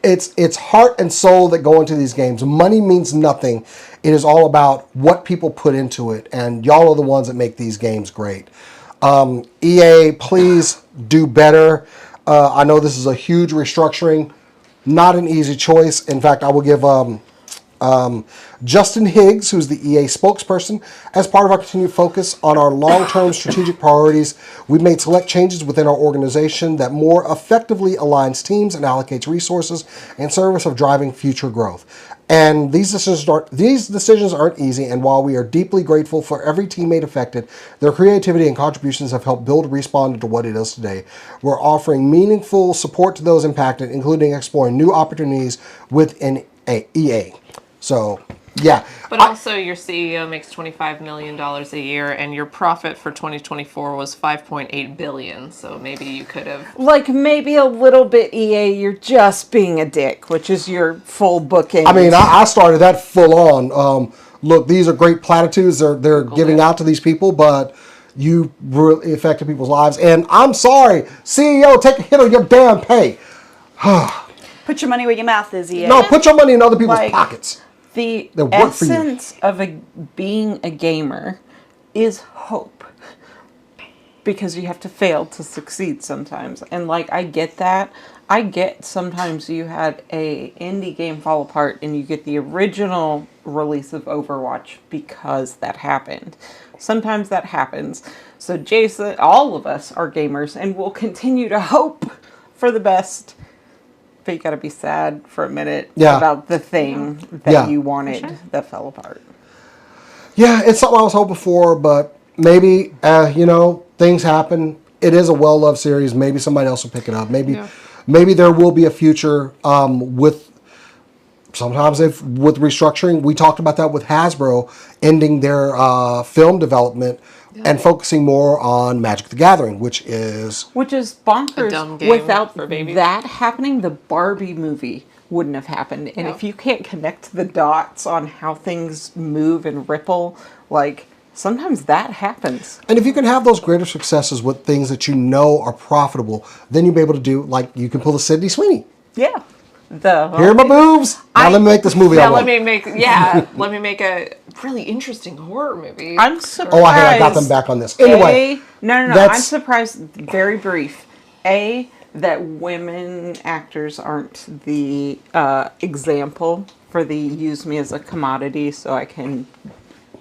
it's heart and soul that go into these games. Money means nothing. It is all about what people put into it, and y'all are the ones that make these games great. EA, please do better. I know this is a huge restructuring, not an easy choice. In fact, I will give Justin Higgs, who's the EA spokesperson, as part of our continued focus on our long-term strategic priorities, we've made select changes within our organization that more effectively aligns teams and allocates resources in service of driving future growth. And these decisions aren't easy, and while we are deeply grateful for every teammate affected, their creativity and contributions have helped build Respawn into what it is today. We're offering meaningful support to those impacted, including exploring new opportunities within EA. So, yeah. But also, your CEO makes $25 million a year, and your profit for 2024 was $5.8 billion. So maybe you could have. Like, maybe a little bit, EA, you're just being a dick, which is your full booking. I mean, I started that full on. Look, these are great platitudes they're giving out to these people, but you really affected people's lives. And I'm sorry, CEO, take a hit on your damn pay. Put your money where your mouth is, yeah. No, put your money in other people's pockets. The That work for you. essence of being a gamer is hope. Because you have to fail to succeed sometimes. And like, I get that. I get sometimes you had a indie game fall apart and you get the original release of Overwatch because that happened. Sometimes that happens. So Jason, all of us are gamers and we'll continue to hope for the best. But you gotta be sad for a minute about the thing that you wanted that fell apart. Yeah, it's something I was hoping for, but maybe, things happen. It is a well-loved series. Maybe somebody else will pick it up. Maybe there will be a future with restructuring. We talked about that with Hasbro ending their film development and focusing more on Magic the Gathering, which is bonkers. A dumb game Without for babies. that happening, the Barbie movie wouldn't have happened. And if you can't connect the dots on how things move and ripple, like, sometimes that happens. And if you can have those greater successes with things that you know are profitable, then you'll be able to do, like, you can pull a Sydney Sweeney. Yeah. Here are my boobs. Now let me make this movie. Let me make a really interesting horror movie. I'm surprised. Oh, I got them back on this. Anyway. No. I'm surprised, very brief. That women actors aren't the example for the use me as a commodity so I can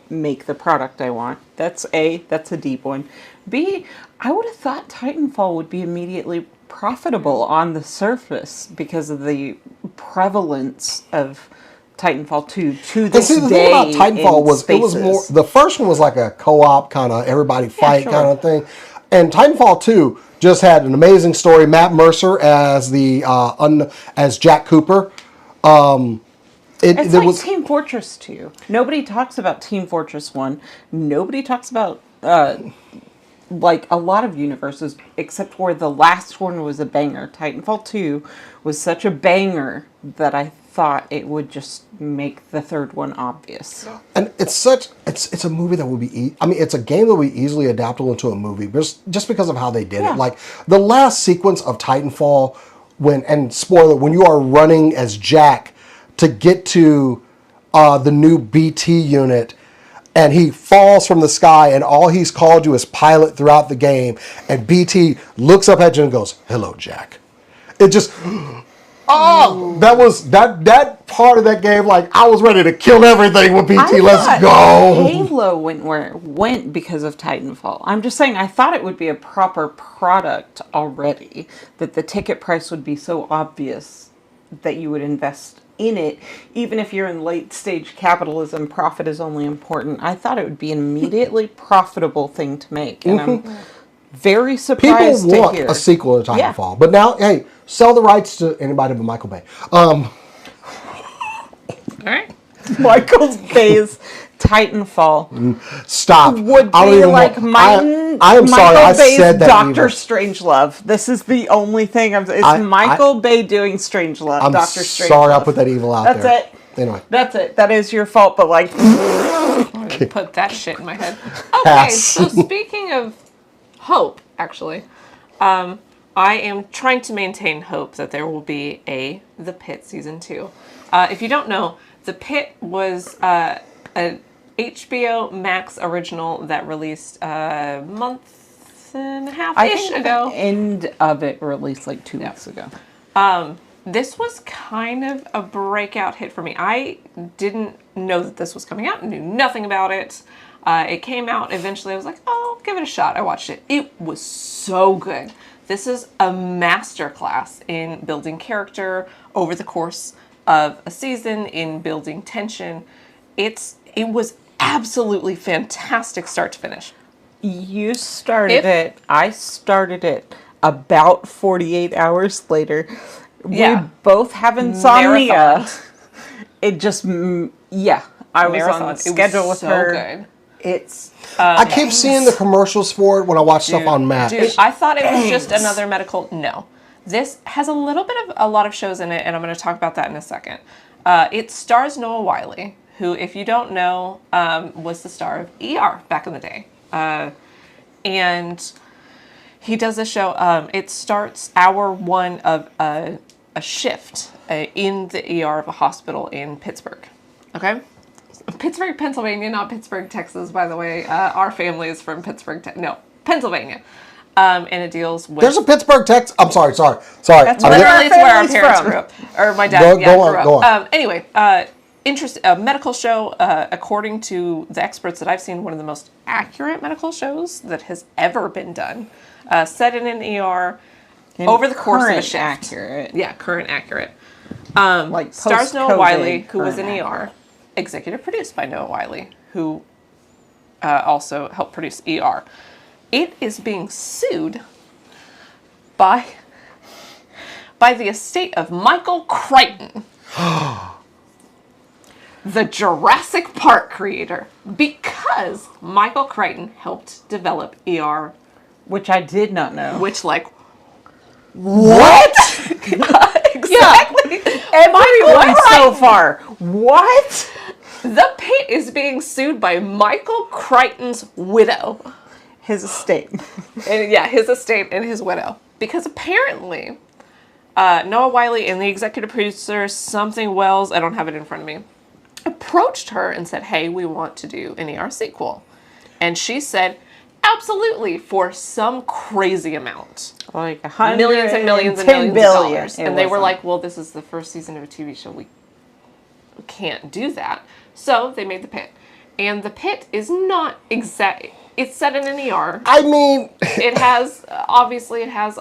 make the product I want. That's a deep one. B, I would have thought Titanfall would be immediately profitable on the surface because of the prevalence of Titanfall 2 to this the day. thing about Titanfall was spaces. it was more. The first one was like a co-op kind of everybody fight kind of thing, and Titanfall 2 just had an amazing story. Matt Mercer as the as Jack Cooper. It's like Team Fortress 2. Nobody talks about Team Fortress 1. Nobody talks about like a lot of universes, except where the last one was a banger. Titanfall 2 was such a banger that I thought it would just make the third one obvious. And it's a movie that would be, it's a game that would be easily adaptable into a movie, just because of how they did it. Like, the last sequence of Titanfall, and spoiler, when you are running as Jack to get to the new BT unit, and he falls from the sky, and all he's called you is pilot throughout the game, and BT looks up at you and goes, "Hello, Jack." It just, that was that part of that game. Like, I was ready to kill everything with BT. Let's go. Halo went where it went because of Titanfall. I'm just saying, I thought it would be a proper product already, that the ticket price would be so obvious that you would invest in it, even if you're in late stage capitalism, profit is only important. I thought it would be an immediately profitable thing to make, and I'm very surprised People want to hear a sequel to Titanfall, but now, hey, sell the rights to anybody but Michael Bay. All right. Michael Bay's Titanfall Stop. would be like Michael Bay's Doctor Strangelove. This is the only thing. It's Michael Bay doing Strangelove. I'm Doctor Strangelove. sorry, I'll put that evil out there. That's it. Anyway. That's it. That is your fault, but like... Put that shit in my head. Okay, so speaking of hope, actually, I am trying to maintain hope that there will be The Pitt Season 2. If you don't know, The Pitt was an HBO Max original that released a month and a half-ish ago. The end of it released like 2 weeks ago. This was kind of a breakout hit for me. I didn't know that this was coming out, knew nothing about it. It came out eventually. I was like, oh, I'll give it a shot. I watched it. It was so good. This is a masterclass in building character over the course of a season, in building tension. It was absolutely fantastic start to finish. You started it. I started it about 48 hours later. Yeah. We both have insomnia. Marathon. It just, I was Marathon. on the schedule with so her. Good. It's... I keep seeing the commercials for it when I watch stuff on Max. Dude, I thought it was just another medical... No. This has a lot of shows in it, and I'm going to talk about that in a second. It stars Noah Wiley, who, if you don't know, was the star of ER back in the day. And he does a show. It starts hour one of a shift in the ER of a hospital in Pittsburgh. Okay? Pittsburgh, Pennsylvania, not Pittsburgh, Texas, by the way. Our family is from Pittsburgh, Pennsylvania. And it deals with... There's a Pittsburgh, Texas. I'm sorry. That's literally where our parents grew up. Or my dad grew up. Anyway, medical show, according to the experts that I've seen, one of the most accurate medical shows that has ever been done. Set in an ER over the course of a shift. Accurate. Yeah, current accurate. Stars Noah Wiley, who was in ER. Executive produced by Noah Wiley, who also helped produce ER. It is being sued by the estate of Michael Crichton, the Jurassic Park creator, because Michael Crichton helped develop ER. Which I did not know. Which, like, what? Exactly. Am I going so far? What? The Pitt is being sued by Michael Crichton's widow. His estate. His estate and his widow. Because apparently, Noah Wiley and the executive producer, something Wells, I don't have it in front of me, approached her and said, hey, we want to do an ER sequel. And she said, absolutely, for some crazy amount. Like millions and millions and millions of dollars. And they were like, well, this is the first season of a TV show. We can't do that. So they made The Pitt. And The Pitt is not exact. It's set in an ER. I mean... it has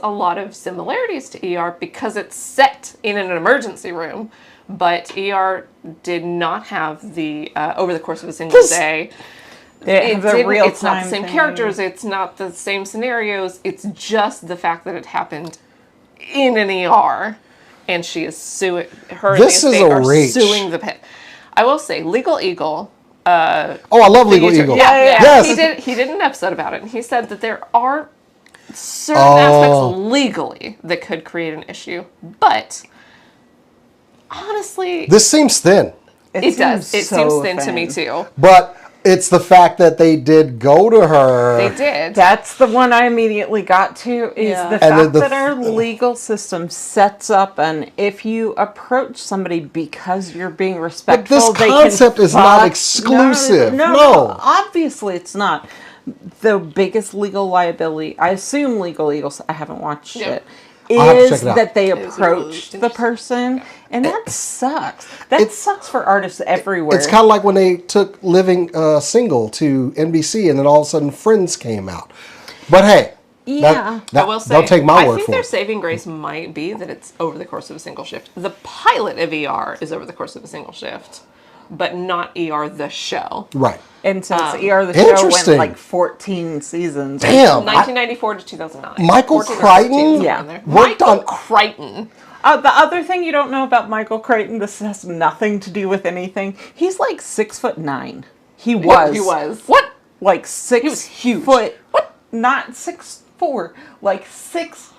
a lot of similarities to ER because it's set in an emergency room. But ER did not have the, over the course of a single day... It's not the same characters, it's not the same scenarios, it's just the fact that it happened in an ER, and she is suing, her this and the estate are reach. Suing the Pitt. I will say, Legal Eagle... I love Legal Eagle. Yeah. Yes. He did an episode about it, and he said that there are certain aspects legally that could create an issue, but honestly... This seems thin. It does. It seems thin to me, too. But... it's the fact that they did go to her. They did. That's the one I immediately got to, is the fact that our legal system sets up, and if you approach somebody because you're being respectful, but this concept is not exclusive. No, obviously it's not. The biggest legal liability, I assume Legal Eagles, I haven't watched it, is that they approached the person, and that sucks. That sucks for artists everywhere. It's kind of like when they took Living Single to NBC, and then all of a sudden Friends came out. But hey, I will say, don't take my word for it. I think their saving grace might be that it's over the course of a single shift. The pilot of ER is over the course of a single shift, but not ER the show. Right. And since ER the show went like 14 seasons. Damn. 1994 to 2009. Michael Crichton? Yeah. Michael Crichton. The other thing you don't know about Michael Crichton, this has nothing to do with anything. He's like 6'9". He was. He was. What? Like 6 He was huge. foot. What? Not 6'4". Like 6'9",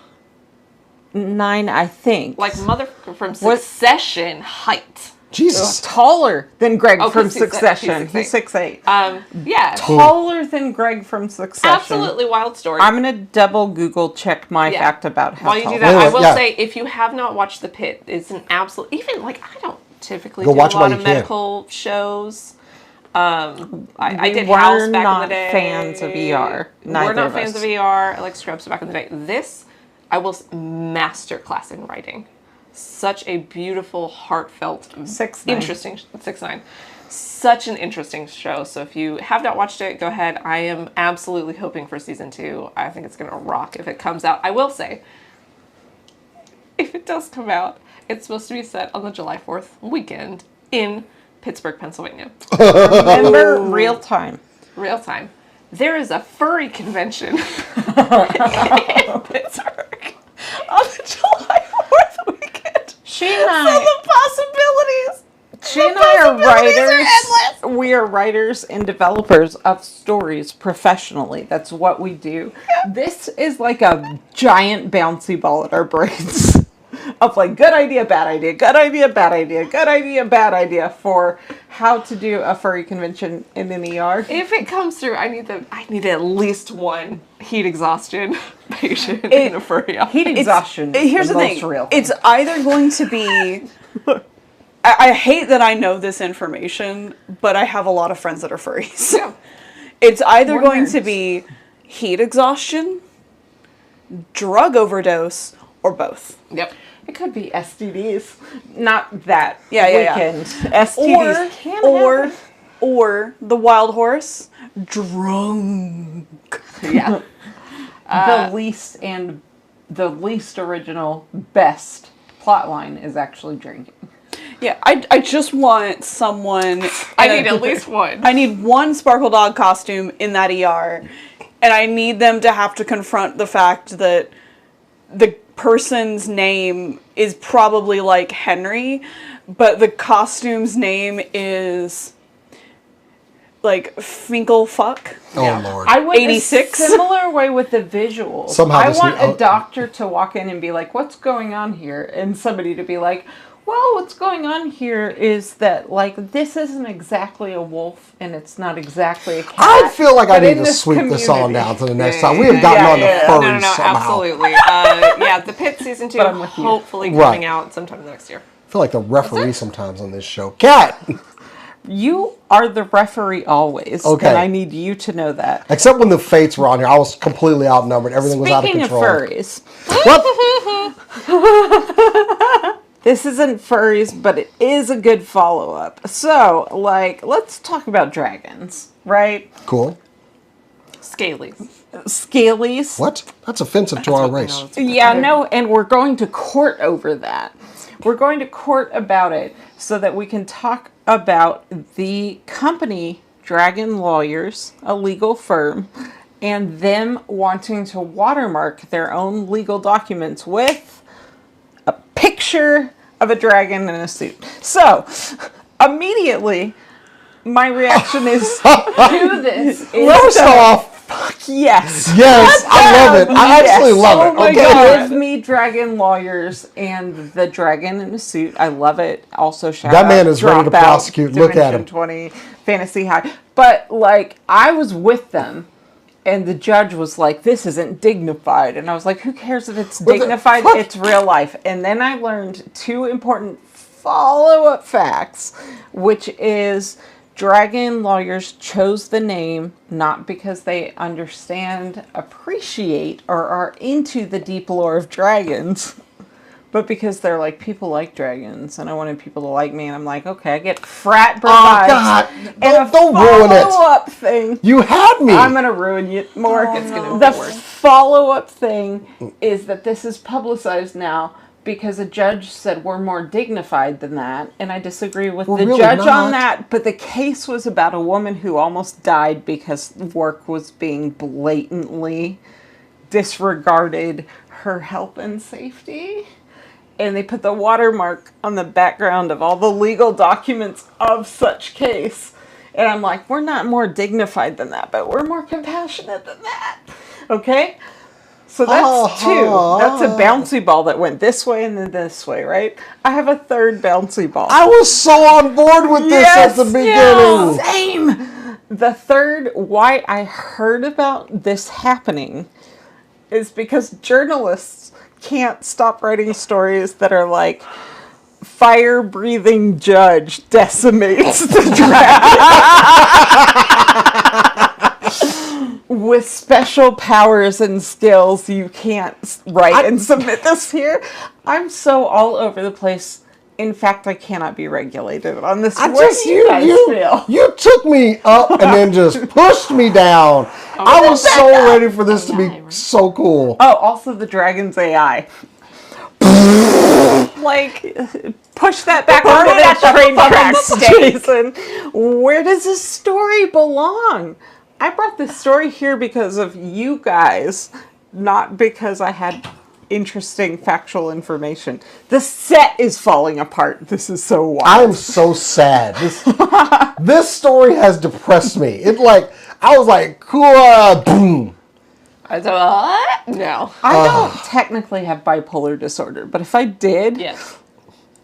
I think. Like Mother from Succession height. Jesus. Taller than Greg from Succession. He's 6'8". Yeah. Taller than Greg from Succession. Absolutely wild story. I'm going to double Google check my fact about how While you do that, I will say, if you have not watched The Pitt, it's an absolute... Even, like, I don't typically do a lot of medical shows. I did House back in the day. We're not fans of ER. We're not fans of ER. I like Scrubs back in the day. This, I will masterclass in writing. Such a beautiful, heartfelt, interesting 6'9". Such an interesting show. So if you have not watched it, go ahead. I am absolutely hoping for season 2. I think it's going to rock if it comes out. I will say, if it does come out, it's supposed to be set on the July 4th weekend in Pittsburgh, Pennsylvania. Remember, real time. Real time. There is a furry convention in Pittsburgh on the July 4th weekend. She and I, so the possibilities. She and I are writers. We are writers and developers of stories professionally. That's what we do. Yeah. This is like a giant bouncy ball at our brains of like good idea, bad idea, good idea, bad idea, good idea, bad idea for how to do a furry convention in an ER. If it comes through, I need at least one heat exhaustion patient in a furry office. Heat exhaustion. Here's the thing. Real It's either going to be. I hate that I know this information, but I have a lot of friends that are furries. Yeah. It's either going to be heat exhaustion, drug overdose, or both. Yep. It could be STDs, not that Yeah. weekend. STDs can happen. Or the wild horse, drunk. Yeah. The least original, best plotline is actually drinking. Yeah, I just want someone. I need at least one. I need one Sparkle Dog costume in that ER, and I need them to have to confront the fact that the person's name is probably like Henry, but the costume's name is like Finkelfuck. Oh Lord. I went 86? a similar way with the visuals. Somehow I this want new- a doctor to walk in and be like, "What's going on here?" And somebody to be like, "Well, what's going on here is that like this isn't exactly a wolf and it's not exactly a cat." I feel like I but need in to this sweep this on community- down to the next time. We have gotten on the furries No, somehow. absolutely. Yeah, the Pitt season 2 But I'm with you. hopefully Right. coming out sometime next year. I feel like the referee sometimes on this show. Cat! You are the referee always. Okay. And I need you to know that. Except when the Fates were on here, I was completely outnumbered. Everything was out of Speaking of control. furries, What? this isn't furries, but it is a good follow-up. So, like, let's talk about dragons, right? Cool. Scalies. Scalies. What? That's offensive to our race. Yeah, no, and we're going to court over that. We're going to court about it so that we can talk about the company, Dragon Lawyers, a legal firm, and them wanting to watermark their own legal documents with a picture of a dragon in a suit. So, immediately, my reaction is to this is First off, yes. yes, I love it. I actually love Oh it. my Okay. God. Give me Dragon Lawyers and the dragon in a suit. I love it. Also, shout That out man is ready to Dropout, prosecute. Look at Dimension him. 20, Fantasy High. But, like, I was with them, and the judge was like, this isn't dignified. And I was like, who cares if it's dignified? what? It's real life. And then I learned two important follow-up facts, which is Dragon Lawyers chose the name not because they understand, appreciate, or are into the deep lore of dragons, but because they're like, people like dragons, and I wanted people to like me, and I'm like, okay, I get frat Oh, vibes. God. And Don't ruin it. follow-up thing. You had me. I'm gonna ruin you more. It's gonna The be worse. follow-up thing is that this is publicized now because a judge said we're more dignified than that, and I disagree with We're the really judge not. on that. But the case was about a woman who almost died because work was being blatantly disregarded her health and safety. And they put the watermark on the background of all the legal documents of such case. And I'm like, we're not more dignified than that, but we're more compassionate than that. Okay? So that's two. That's a bouncy ball that went this way and then this way, right? I have a third bouncy ball. I was so on board with this at the beginning. Same. The third, why I heard about this happening is because journalists can't stop writing stories that are like, fire-breathing judge decimates the dragon. With special powers and skills, you can't write and submit this here. I'm so all over the place. In fact, I cannot be regulated on this. I Where just do you guys feel? you took me up and then just pushed me down. I was so ready for this to be so cool. Oh, also the dragon's AI. Like, push that back Burn onto it that at the train fucking tracks, Jason. Where does this story belong? I brought this story here because of you guys, not because I had interesting factual information. The set is falling apart. This is so wild. I am so sad. This story has depressed me. I was like, cool, boom. I thought, no. I don't technically have bipolar disorder, but if I did, Yes.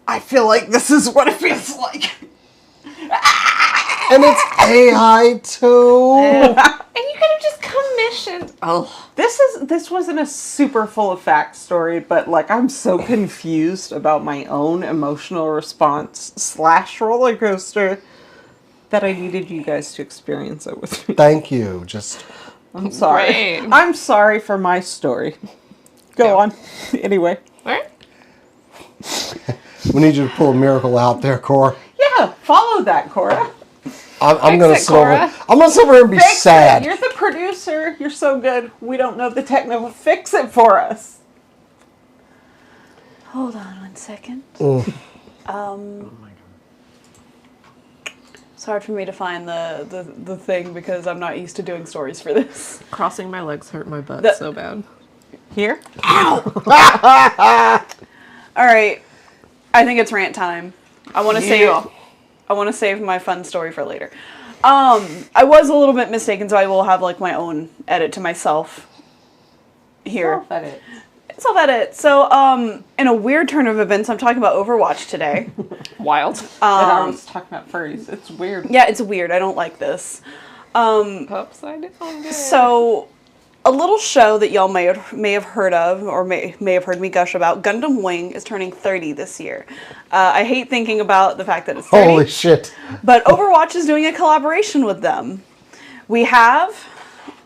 I feel like this is what it feels like. And it's AI too. And you could have just commissioned. Oh. This wasn't a super full of facts story, but like I'm so confused about my own emotional response / roller coaster that I needed you guys to experience it with me. Thank you. Just I'm sorry. Great. I'm sorry for my story. Go on. Anyway. All right. we need you to pull a miracle out there, Cora. Yeah, follow that, Cora. I'm gonna sit over. Cora. I'm gonna sit over here and be Fix sad. it. You're the producer. You're so good. We don't know the technical. Fix it for us. Hold on 1 second. It's hard for me to find the thing because I'm not used to doing stories for this. Crossing my legs hurt my butt so bad. Here? All right, I think it's rant time. I want to save my fun story for later. I was a little bit mistaken, so I will have like my own edit to myself here. Self-edit. So, in a weird turn of events, I'm talking about Overwatch today. Wild. And I was talking about furries. It's weird. Yeah, it's weird. I don't like this. Upside down. So, a little show that y'all may have heard of, or may have heard me gush about, Gundam Wing is turning 30 this year. I hate thinking about the fact that it's 30. Holy shit! But Overwatch is doing a collaboration with them. We have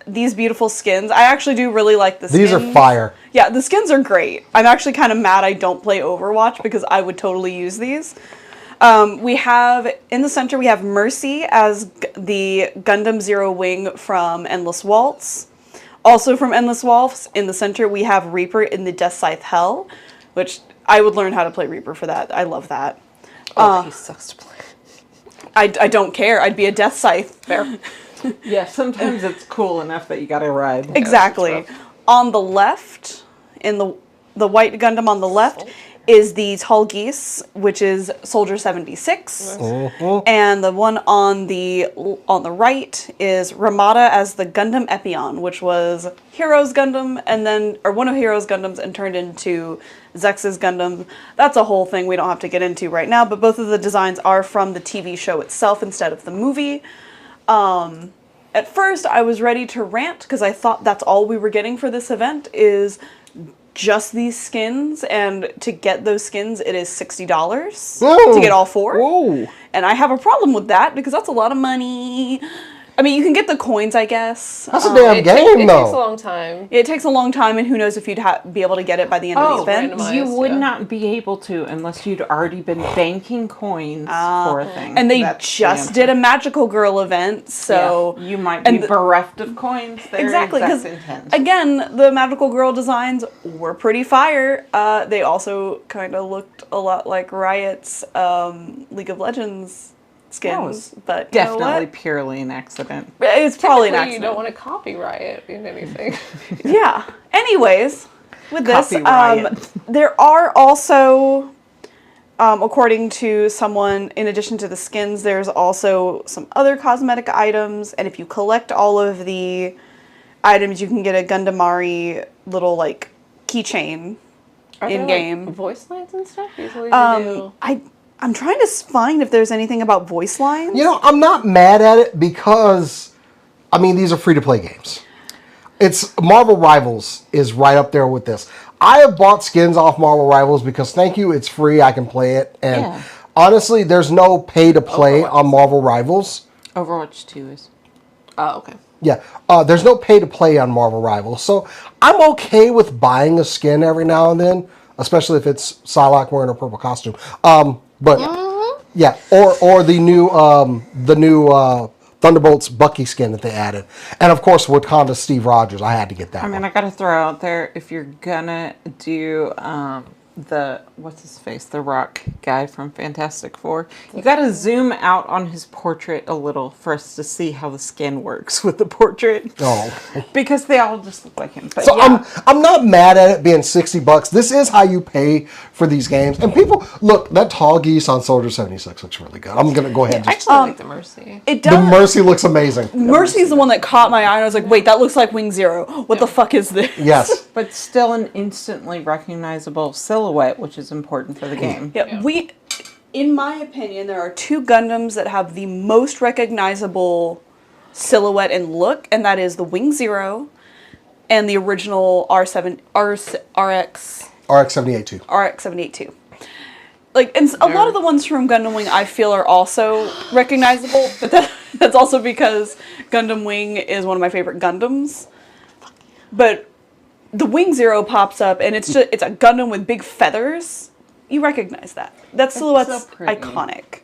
these beautiful skins. I actually do really like the skins. These are fire. Yeah, the skins are great. I'm actually kind of mad I don't play Overwatch because I would totally use these. We have, in the center, we have Mercy as the Gundam Zero Wing from Endless Waltz. Also from Endless Waltz, in the center, we have Reaper in the Death Scythe Hell, which I would learn how to play Reaper for that. I love that. He sucks to play. I don't care. I'd be a Death Scythe. Fair. Yeah, sometimes it's cool enough that you gotta ride. Exactly. On the left, in the white Gundam on the left, is the Tall Geese, which is Soldier 76. And the one on the right is Ramada as the Gundam Epion, which was Heroes Gundam, or one of Heroes Gundams, and turned into Zex's Gundam. That's a whole thing we don't have to get into right now, but both of the designs are from the TV show itself instead of the movie. At first, I was ready to rant because I thought that's all we were getting for this event is just these skins, and to get those skins, it is $60 to get all four. Whoa. And I have a problem with that because that's a lot of money. I mean, you can get the coins, I guess. That's a damn game, though. It takes a long time. It takes a long time, and who knows if you'd be able to get it by the end of the event. randomized. You would yeah. not be able to unless you'd already been banking coins for a thing. And they That's the just answer. did a Magical Girl event, so... Yeah, you might be bereft of coins. Exactly, because intent. again, the Magical Girl designs were pretty fire. They also kind of looked a lot like Riot's League of Legends skins, but you know Definitely what? purely an accident. It's probably an Technically, accident. you don't want to copyright in anything. Yeah. Anyways, with this, Copy Riot. there are also, according to someone, in addition to the skins, there's also some other cosmetic items, and if you collect all of the items, you can get a Gundamari little like keychain Are there, in game. like, voice lines and stuff? Usually you do. I'm trying to find if there's anything about voice lines. You know, I'm not mad at it because, I mean, these are free-to-play games. It's Marvel Rivals is right up there with this. I have bought skins off Marvel Rivals because, thank you, it's free. I can play it. And honestly, there's no pay-to-play on Marvel Rivals. Overwatch 2 is. Oh, okay. Yeah, there's no pay-to-play on Marvel Rivals. So I'm okay with buying a skin every now and then, especially if it's Psylocke wearing a purple costume. But yeah, or the new Thunderbolts Bucky skin that they added, and of course Wakanda's Steve Rogers. I had to get that. I mean, I gotta throw out there, if you're gonna do what's his face, the rock guy from Fantastic Four. You got to zoom out on his portrait a little for us to see how the skin works with the portrait. Oh, because they all just look like him. But so yeah. I'm not mad at it being $60. This is how you pay for these games. And people look, that tall geese on Soldier 76 looks really good. I'm gonna go ahead and I just. actually like the Mercy. It The does. Mercy looks amazing. Mercy's the one that caught my eye, and I was like, wait, that looks like Wing Zero. What the fuck is this? Yes. But still an instantly recognizable silhouette, which is important for the game. Yeah, in my opinion, there are two Gundams that have the most recognizable silhouette and look, and that is the Wing Zero and the original RX RX-78 too. RX-782. Like, and a lot of the ones from Gundam Wing I feel are also recognizable, but that's also because Gundam Wing is one of my favorite Gundams. But the Wing Zero pops up, and it's a Gundam with big feathers. You recognize that. That silhouette's so pretty. iconic.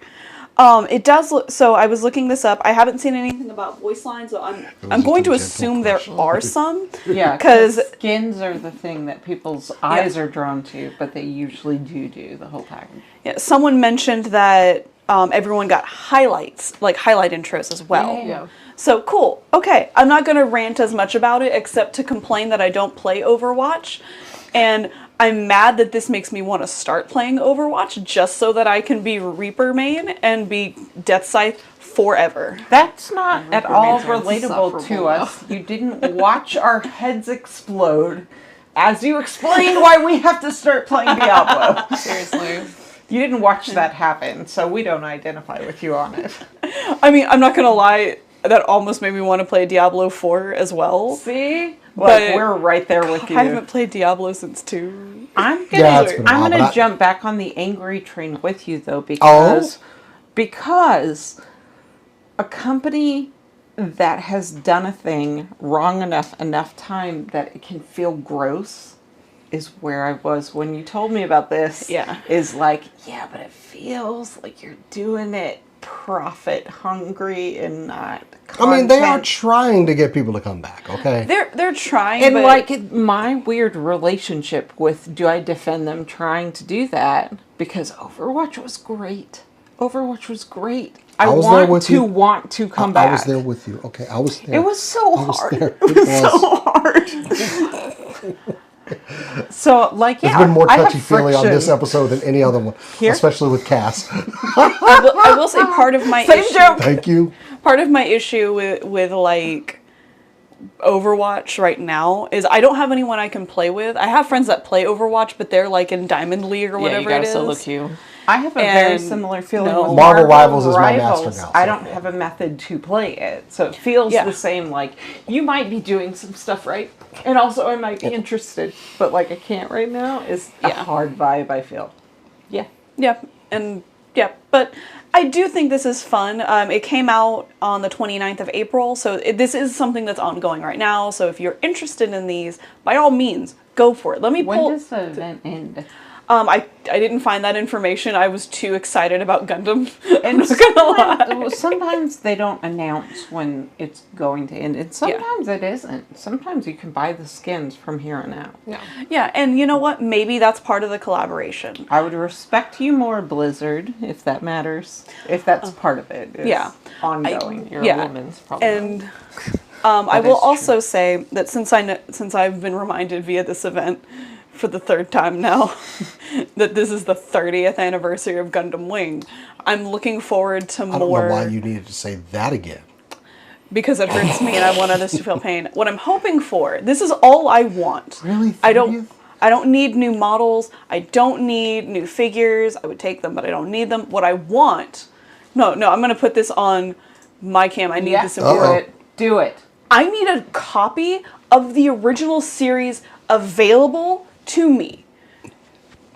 It does look. So I was looking this up. I haven't seen anything about voice lines, so I'm going to assume there are some. Yeah, because skins are the thing that people's eyes are drawn to, but they usually do the whole package. yeah, someone mentioned that everyone got highlights, like highlight intros as well. Yeah. So cool. Okay, I'm not going to rant as much about it, except to complain that I don't play Overwatch, and I'm mad that this makes me want to start playing Overwatch just so that I can be Reaper main and be Death Scythe forever. That's not at all remains are relatable to insufferable us. You didn't watch our heads explode as you explained why we have to start playing Diablo. Seriously. You didn't watch that happen, so we don't identify with you on it. I mean, I'm not going to lie, that almost made me want to play Diablo 4 as well. See? But Like, we're right there with you. I haven't played Diablo since 2. I'm Yeah, it's been a while, gonna but jump back on the angry train with you though, because a company that has done a thing wrong enough time that it can feel gross is where I was when you told me about this. Yeah. Is like, yeah, but it feels like you're doing it profit hungry and not content. I mean, they are trying to get people to come back, okay? They're trying, And but like my weird relationship with, do I defend them trying to do that? Because Overwatch was great. Overwatch was great. I was there with you. want to come back. I was there with you. Okay, I was there. It was so I was hard. there. It was so hard. So, like, yeah, There's been more I have touchy-feely on this friction. episode than any other one, Here? especially with Cass. I will say part of my Same issue, joke. Thank you. part of my issue with like Overwatch right now is I don't have anyone I can play with. I have friends that play Overwatch, but they're like in Diamond League or whatever it is. solo queue. I have a very And similar feeling no. with Marvel Rivals is my master Rivals. now, so, I don't yeah. have a method to play it, so it feels Yeah. the same. Like, you might be doing some stuff right, and also I might be interested, but like I can't right now. Is a Yeah. hard vibe I feel. Yeah. Yeah, and yeah, but I do think this is fun. It came out on the 29th of April, so this is something that's ongoing right now. So if you're interested in these, by all means, go for it. Let me When pull. does the event end? I didn't find that information. I was too excited about Gundam. And I'm not gonna lie. sometimes they don't announce when it's going to end, and sometimes it isn't. Sometimes you can buy the skins from here on out. Yeah. Yeah, and you know what? Maybe that's part of the collaboration. I would respect you more, Blizzard, if that matters. If that's part of it. Is yeah. ongoing. You're yeah. a woman's problem. And I will is true. also say that since I've been reminded via this event for the third time now that this is the 30th anniversary of Gundam Wing, I'm looking forward to I don't more. know why you needed to say that again. Because it hurts me and I want others to feel pain. What I'm hoping for, this is all I want. Really? I don't need new models. I don't need new figures. I would take them, but I don't need them. What I want, no, I'm going to put this on my cam. I need this in Uh-oh. Do it. I need a copy of the original series available to me.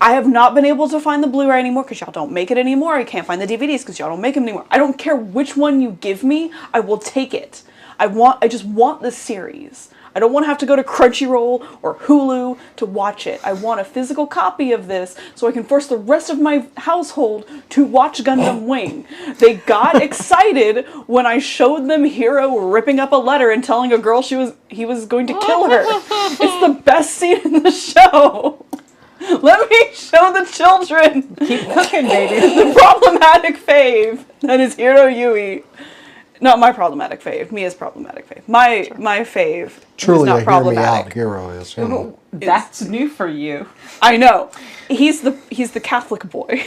I have not been able to find the Blu-ray anymore because y'all don't make it anymore. I can't find the DVDs because y'all don't make them anymore. I don't care which one you give me. I will take it. I just want the series. I don't want to have to go to Crunchyroll or Hulu to watch it. I want a physical copy of this so I can force the rest of my household to watch Gundam Wing. They got excited when I showed them Hiro ripping up a letter and telling a girl he was going to kill her. It's the best scene in the show. Let me show the children Keep cooking, baby. the problematic fave that is Hiro Yui. Not my problematic fave. Mia's problematic fave. My fave Truly, is not a problematic. hear me out hero is. You know. That's new for you. I know. He's the Catholic boy.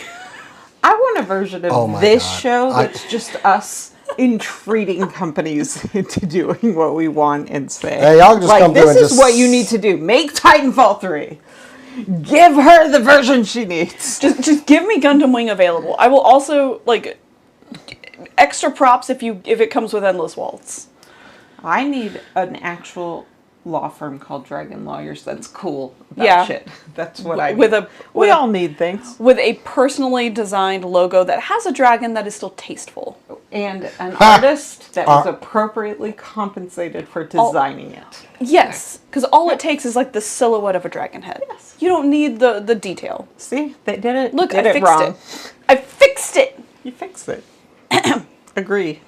I want a version of my this God. show that's just us entreating companies into doing what we want and say. Hey, y'all can just come through this and is just- what you need to do. Make Titanfall 3. Give her the version she needs. Just give me Gundam Wing available. I will also like extra props if it comes with Endless Waltz. I need an actual law firm called Dragon Lawyers that's cool about Yeah. shit. That's what I With need. a We with, all need things. with a personally designed logo that has a dragon that is still tasteful. And an artist that was appropriately compensated for designing it. Yes, because all it takes is like the silhouette of a dragon head. Yes. You don't need the detail. See? They did it. Look, did I it fixed wrong. it. I fixed it. You fixed it. Agree.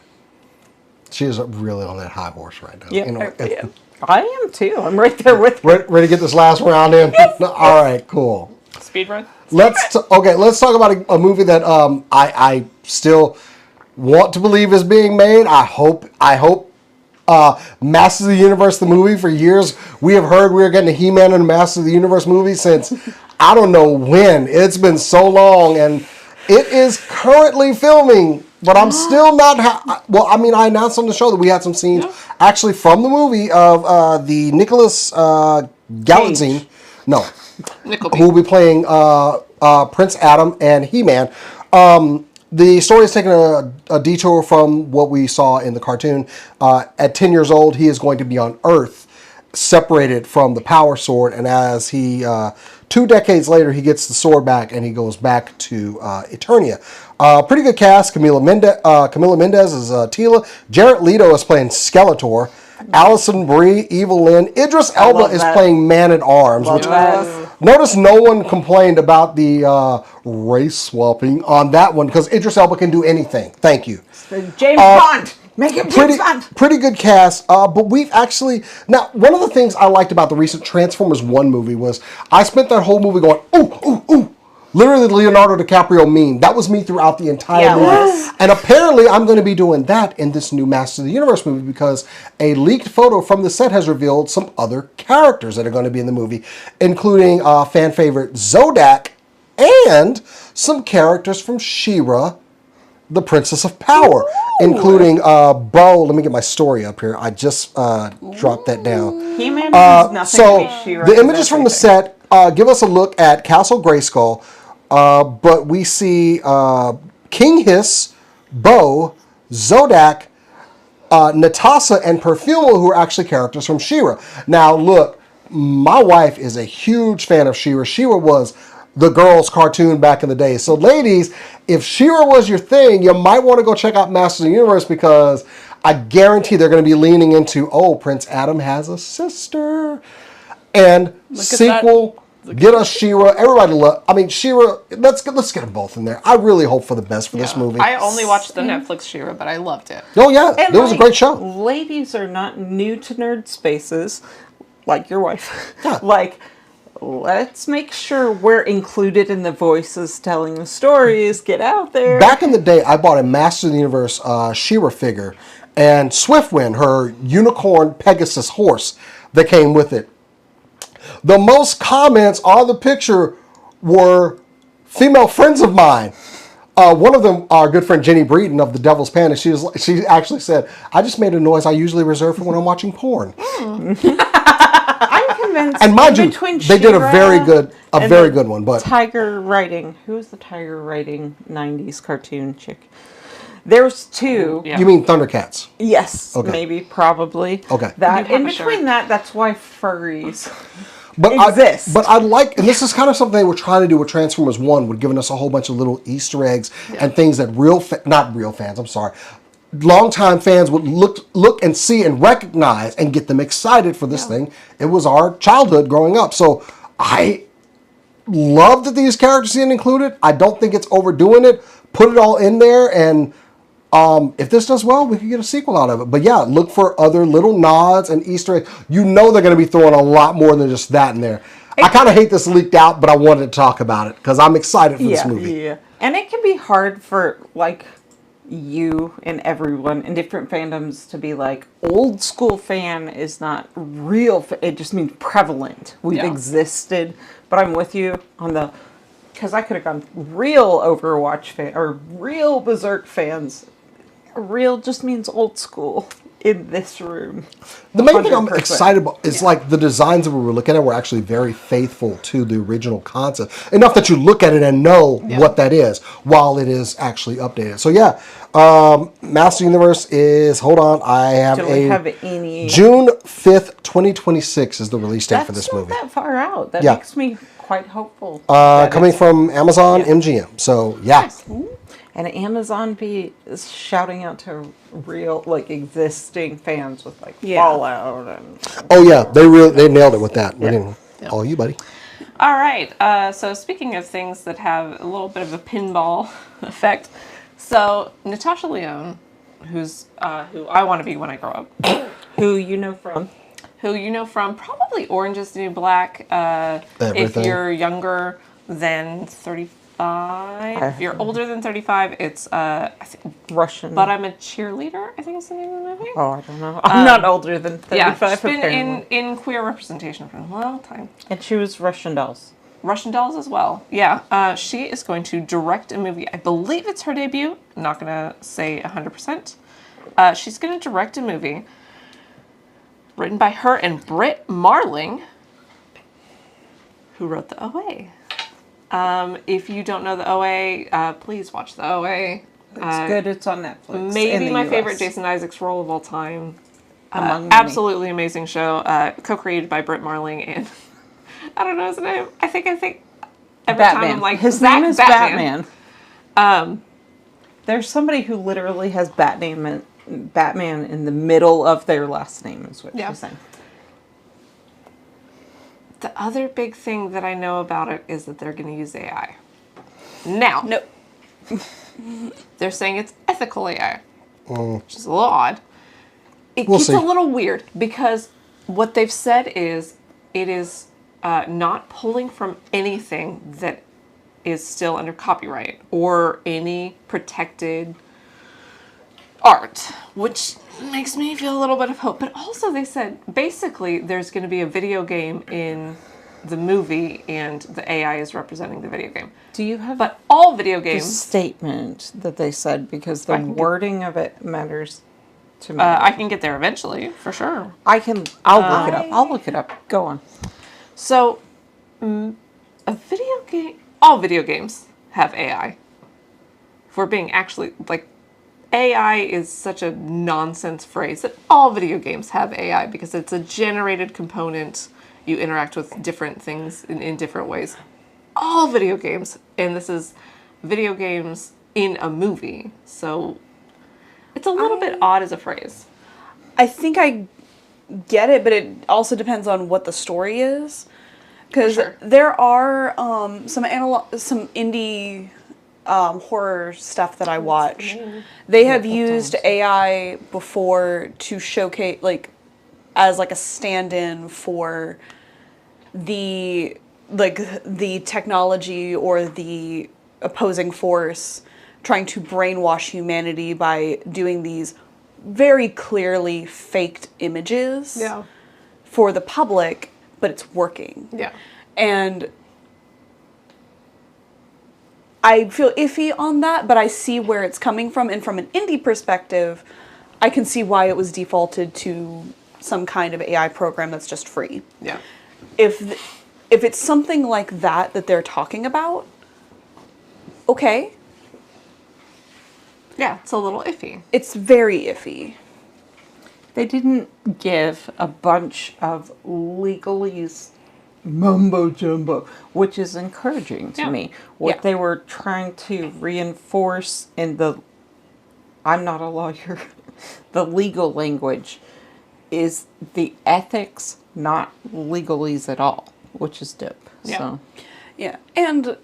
She is really on that high horse right now. Yeah. You know, Yeah. I am too. I'm right there with you. ready to get this last round in? No, all right, cool. Speed run. Let's talk about a movie that I still want to believe is being made. I hope Masters of the Universe, the movie. For years we have heard we are getting a He-Man and Masters of the Universe movie since I don't know when. It's been so long, and it is currently filming. But I'm still not. I announced on the show that we had some scenes actually from the movie of the Nicholas Gallant scene. No, who will be playing Prince Adam and He-Man. The story is taking a detour from what we saw in the cartoon. At 10 years old, he is going to be on Earth, separated from the Power Sword, and as he 2 decades later, he gets the sword back and he goes back to Eternia. Pretty good cast. Camila Mendez is Tila. Jared Leto is playing Skeletor. Alison Brie, Evil Lynn. Idris Elba is playing Man-at-Arms. Which notice no one complained about the race swapping on that one because Idris Elba can do anything. Thank you. James Bond. Make him James Bond. Pretty good cast, but we've actually... Now, one of the things I liked about the recent Transformers 1 movie was I spent that whole movie going, ooh, ooh, ooh. Literally the Leonardo DiCaprio meme. That was me throughout the entire movie. And apparently I'm going to be doing that in this new Masters of the Universe movie because a leaked photo from the set has revealed some other characters that are going to be in the movie, including fan favorite Zodak and some characters from She-Ra, the Princess of Power, including Bo. Let me get my story up here. I just dropped that down. He-Man has nothing So to be She-Ra. the images from the set give us a look at Castle Grayskull, but we see King Hiss, Bo, Zodak, Natasha, and Perfuma, who are actually characters from She-Ra. Now, look, my wife is a huge fan of She-Ra. She-Ra was the girls' cartoon back in the day. So, ladies, if She-Ra was your thing, you might want to go check out Masters of the Universe because I guarantee they're going to be leaning into, Prince Adam has a sister. And sequel, get us She-Ra. Everybody love. I mean, She-Ra. Let's get them both in there. I really hope for the best for this movie. I only watched the Netflix She-Ra, but I loved it. Oh yeah, And it was a great show. Ladies are not new to nerd spaces, like your wife. Yeah. Like, let's make sure we're included in the voices telling the stories. Get out there. Back in the day, I bought a Master of the Universe She-Ra figure, and Swiftwind, her unicorn Pegasus horse that came with it. The most comments on the picture were female friends of mine. One of them, our good friend Jenny Breeden of the Devil's Pen, and she actually said, "I just made a noise I usually reserve for when I'm watching porn." I'm convinced. And mind you, between they did a She-Ra very good and one. But Tiger Writing. Who was the Tiger Writing 90s cartoon chick? There's two. Yeah. you mean Thundercats? Yes, Okay. maybe, probably. Okay. That You have in a between shirt. that's why furries But exist. I like, and this is kind of something they were trying to do with Transformers 1, with giving us a whole bunch of little Easter eggs and things that longtime fans would look and see and recognize and get them excited for this thing. It was our childhood growing up. So I love that these characters get included. I don't think it's overdoing it. Put it all in there, and if this does well, we could get a sequel out of it. But yeah, look for other little nods and Easter eggs. You know they're going to be throwing a lot more than just that in there. I kind of hate this leaked out, but I wanted to talk about it because I'm excited for this movie. Yeah, and it can be hard for like you and everyone in different fandoms to be like, old school fan is not real. It just means prevalent. We've existed, but I'm with you on the, because I could have gone real Overwatch fan or real Berserk fans. Real just means old school in this room. The main thing I'm excited about is like the designs that we were looking at were actually very faithful to the original concept. Enough that you look at it and know what that is while it is actually updated. So yeah, Master Universe is, hold on, I have June 5th, 2026 is the release date for this movie. That's not that far out. That makes me quite hopeful. Coming from Amazon MGM. So yeah. Nice. And Amazon be shouting out to real, like, existing fans with, like, Fallout. And oh, yeah. They nailed it with that. All you, buddy. All right. So speaking of things that have a little bit of a pinball effect. So Natasha Lyonne, who I want to be when I grow up. Who you know from? Who you know from probably Orange is the New Black. If you're younger than 35. If you're older than 35, it's I think Russian. But I'm a Cheerleader, I think is the name of the movie. Oh, I don't know. I'm not older than 35. Yeah, she's been in queer representation for a long time. And she was Russian Dolls. Russian Dolls as well. Yeah, she is going to direct a movie. I believe it's her debut. I'm not going to say 100%. She's going to direct a movie written by her and Britt Marling, who wrote The OA. If you don't know The OA, please watch The OA. It's good. It's on Netflix. Maybe my favorite Jason Isaacs role of all time. Absolutely amazing show. Co-created by Britt Marling and I don't know his name. I think every Batman. time I'm like, his name is Batman. There's somebody who literally has Batman in the middle of their last name. Is what she's saying. The other big thing that I know about it is that they're going to use AI. Now, they're saying it's ethical AI, which is a little odd. It gets a little weird because what they've said is it is not pulling from anything that is still under copyright or any protected art, which makes me feel a little bit of hope. But also they said basically there's going to be a video game in the movie and the AI is representing the video game. Do you have all video games statement that they said, because the wording of it matters to me. I can get there eventually for sure. I'll look it up. I'll look it up. Go on. So a video game, all video games have AI. If we're being actually like, AI is such a nonsense phrase that all video games have AI because it's a generated component. You interact with different things in different ways. All video games, and this is video games in a movie. So it's a little bit odd as a phrase. I think I get it, but it also depends on what the story is. Because there are some indie horror stuff that I watch. They have used AI before to showcase, like, as like a stand-in for the technology or the opposing force trying to brainwash humanity by doing these very clearly faked images for the public, but it's working. Yeah. And I feel iffy on that, but I see where it's coming from. And from an indie perspective, I can see why it was defaulted to some kind of AI program that's just free. Yeah. If it's something like that they're talking about, okay. Yeah, it's a little iffy. It's very iffy. They didn't give a bunch of legalese mumbo jumbo, which is encouraging to me. What they were trying to reinforce in the, I'm not a lawyer, the legal language is the ethics, not legalese at all, which is dope. Yeah. So. Yeah. And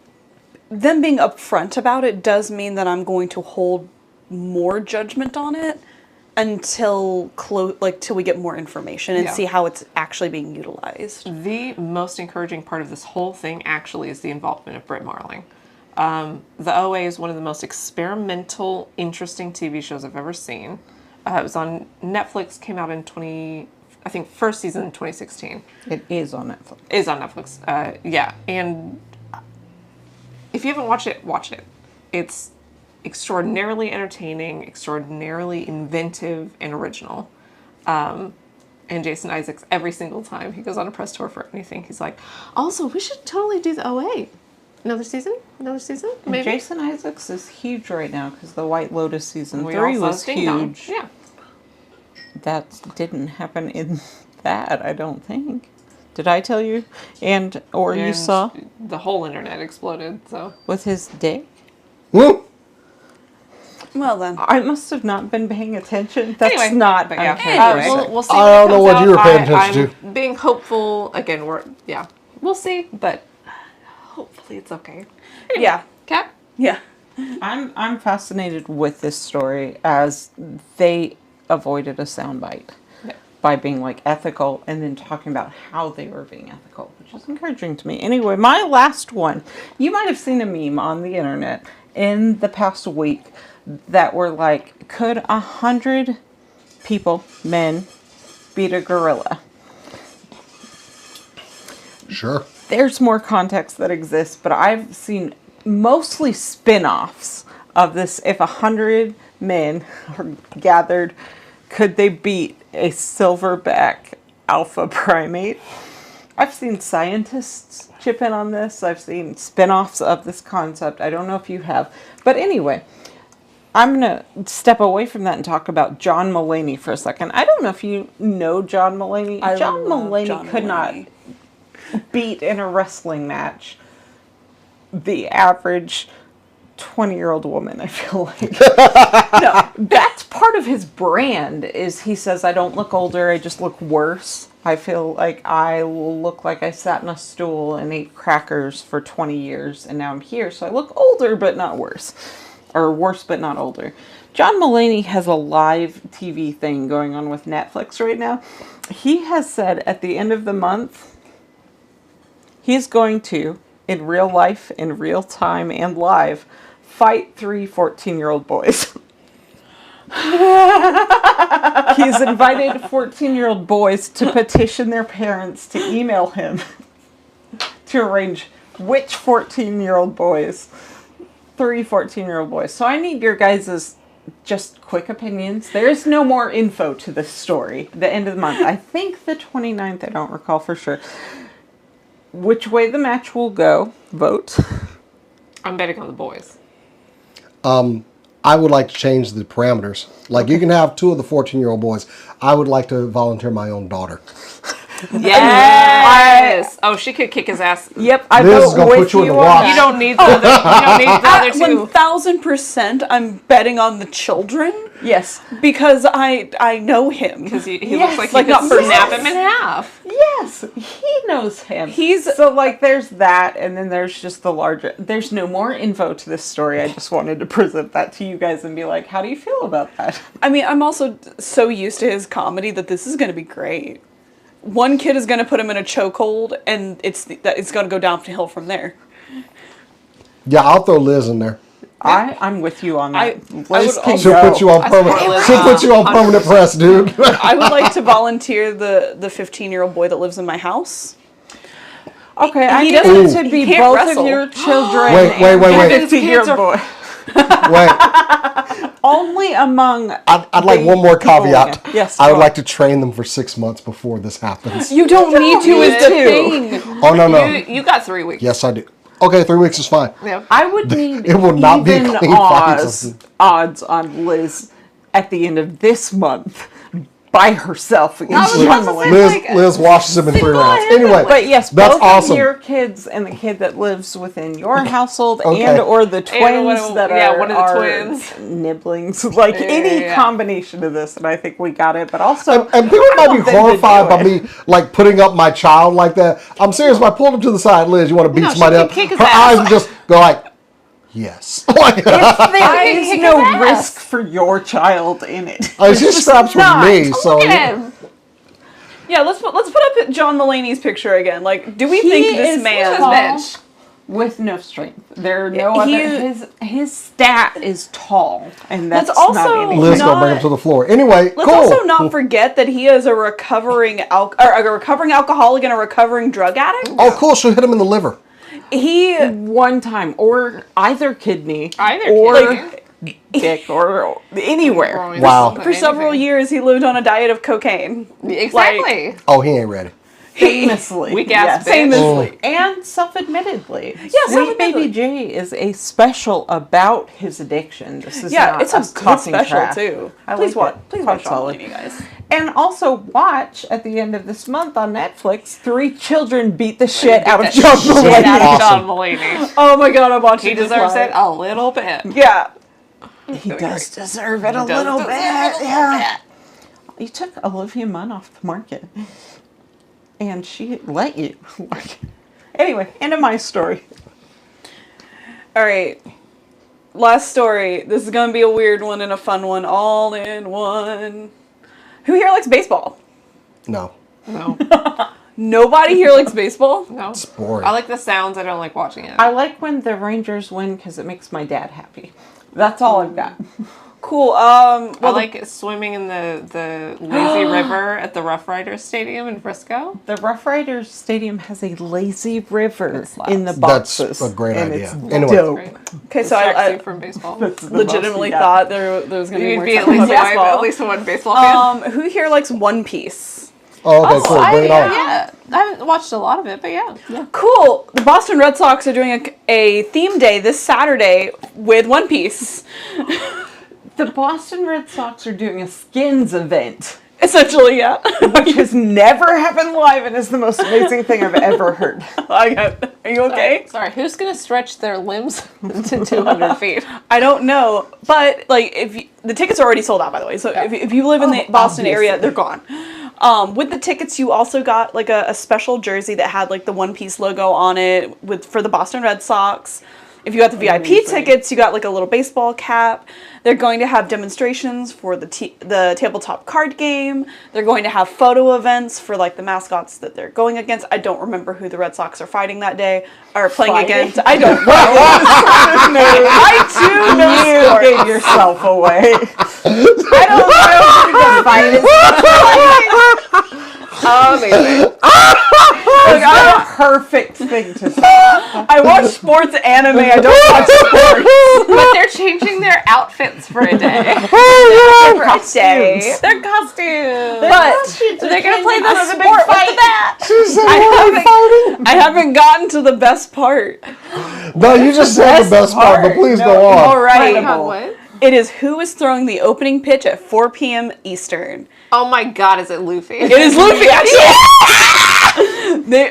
them being upfront about it does mean that I'm going to hold more judgment on it until till we get more information and see how it's actually being utilized. The most encouraging part of this whole thing actually is the involvement of Britt Marling. The OA is one of the most experimental, interesting TV shows I've ever seen. It was on Netflix, came out in I think first season in 2016. It is on Netflix. It is on Netflix. Yeah, and if you haven't watched it, watch it. It's extraordinarily entertaining, extraordinarily inventive and original. And Jason Isaacs, every single time he goes on a press tour for anything, he's like, also, we should totally do the OA. Another season? Maybe. Jason Isaacs is huge right now because the White Lotus season 3 was huge. Yeah. That didn't happen in that, I don't think. Did I tell you? And you saw? The whole internet exploded, so. With his dick? Woo! Well then. I must have not been paying attention. That's Anyway, not but yeah. okay. We'll see. I don't know what you were paying attention I'm being hopeful. Again, we'll see, but hopefully it's okay. Anyway, Yeah. Kat? Yeah. I'm fascinated with this story as they avoided a soundbite by being like ethical and then talking about how they were being ethical, which is encouraging to me. Anyway, my last one. You might have seen a meme on the internet in the past week that were like, could 100 people, men, beat a gorilla? Sure. There's more context that exists, but I've seen mostly spin-offs of this. If 100 men are gathered, could they beat a silverback alpha primate? I've seen scientists chip in on this. I've seen spin-offs of this concept. I don't know if you have. But anyway, I'm going to step away from that and talk about John Mulaney for a second. I don't know if you know John Mulaney. John Mulaney could not beat in a wrestling match the average 20-year-old woman, I feel like. No, that's part of his brand, is he says, I don't look older, I just look worse. I feel like I look like I sat in a stool and ate crackers for 20 years, and now I'm here, so I look older but not worse. Or worse but not older. John Mulaney has a live TV thing going on with Netflix right now. He has said at the end of the month, he's going to, in real life, in real time, and live, fight 3 14-year-old boys. He's invited 14-year-old boys to petition their parents to email him to arrange which 14-year-old boys, 3 14-year-old boys. So I need your guys' just quick opinions. There is no more info to this story. The end of the month. I think the 29th, I don't recall for sure. Which way the match will go, vote. I'm betting on the boys. I would like to change the parameters. Like, you can have 2 of the 14-year-old boys. I would like to volunteer my own daughter. Yes. She could kick his ass. Yep, I Liz is vote gonna with put you in you the on watch. that. You don't need the other. You don't need the other two. 1000%, I'm betting on the children. Yes. Because I know him. Because he Yes, looks like like he not could for snap yes. him in half. Yes, he knows him. He's- so like there's that, and then there's just the larger. There's no more info to this story. I just wanted to present that to you guys and be like, how do you feel about that? I mean, I'm also so used to his comedy that this is going to be great. One kid is going to put him in a chokehold, and it's going to go downhill from there. Yeah, I'll throw Liz in there. I'm with you on that. I Liz would can also- She'll go. put you on permanent. She'll put you on permanent press, dude. I would like to volunteer the 15-year-old boy that lives in my house. Okay, I He need doesn't- it to he be can't both wrestle. of your children. Wait. and 15-year-old boy. Wait, Only among. I'd like one more caveat. Yes. I would go like to train them for 6 months before this happens. You don't need to is the need thing. Oh, no. You got 3 weeks. Yes, I do. Okay, 3 weeks is fine. Yeah. I would need It will not be a even clean fight. odds on Liz at the end of this month by herself against was John about to say, Mulaney. like, Liz washes him in 3 rounds. Anyway, But yes, that's both awesome. of your kids and the kid that lives within your household Okay. and or the twins one of- that yeah, are one of the are twins. nibblings, like any yeah. combination of this, and I think we got it. But also, And people might want be them to horrified do by it. me like putting up my child like that. I'm serious. If I pulled him to the side, Liz, you want to beat No, she somebody can up? kick his Her ass. eyes would just go like, Yes. There is no risk for your child in it. She straps with me, so. Look at him. Yeah, let's put up John Mulaney's picture again. Like, do we think this man? Bitch. With no strength. There are no other. His stat is tall, and that's Let's also not anything. Liz gonna bring him to the floor. Anyway, Let's also not forget that he is a recovering alcoholic and a recovering drug addict. Oh, cool. She'll hit him in the liver. He One time, or either kidney, Or dick, or anywhere. Wow. for several years he lived on a diet of cocaine. Exactly. Oh, he ain't ready. Famously. Weak ass bitch. Famously. And self-admittedly. Yeah, Sweet self-admittedly. Baby J is a special about his addiction. This is not It's a us good talking special trash. too. I Please like watch. it. Please Quite watch solid. Mulaney, guys. And also watch at the end of this month on Netflix, 3 children beat the shit out of John Shit Mulaney. out of Awesome. John Mulaney. Oh my god, I'm watching. He this deserves live. it a little bit. Yeah. He does deserve it a Does little deserve bit. it a little Yeah. You took Olivia Munn off the market. And she let you. Anyway, end of my story. All right. Last story. This is gonna be a weird one and a fun one, all in one. Who here likes baseball? No. No. Nobody here likes baseball. No. It's boring. I like the sounds. I don't like watching it. I like when the Rangers win because it makes my dad happy. That's all I've got. Cool. I like swimming in the lazy river at the Rough Riders Stadium in Frisco. The Rough Riders Stadium has a lazy river slaps. in the That's boxes. a great and idea. It's Anyway. dope. Right. Okay, so Distracts I you from baseball. legitimately Yeah. thought there was gonna be You'd more be at talk least, about baseball. at least one baseball fan. Who here likes One Piece? Oh, okay, cool. Bring it on. Yeah. I haven't watched a lot of it, but yeah. Cool. The Boston Red Sox are doing a theme day this Saturday with One Piece. The Boston Red Sox are doing a skins event, Essentially, yeah. which has never happened live and is the most amazing thing I've ever heard. Are you okay? Sorry, who's gonna stretch their limbs to 200 feet? I don't know, but like the tickets are already sold out, by the way. So if you live in the Boston area, they're gone. With the tickets, you also got like a special jersey that had like the One Piece logo on it for the Boston Red Sox. If you got the VIP tickets, you got like a little baseball cap. They're going to have demonstrations for the tabletop card game. They're going to have photo events for like the mascots that they're going against. I don't remember who the Red Sox are fighting that day or playing against. I don't know. I too know sports. You gave yourself away. I don't know who the fight is. Amazing. It's the perfect thing to say. I watch sports anime. I don't watch sports. But they're changing their outfits for a day. For a day. Their costumes. But They're gonna play out the of the sport big with the bat. I haven't gotten to the best part. No, you just said the best part, but please go on. All right. God, what? It is who is throwing the opening pitch at 4 p.m. Eastern. Oh my God, is it Luffy? It is Luffy, actually.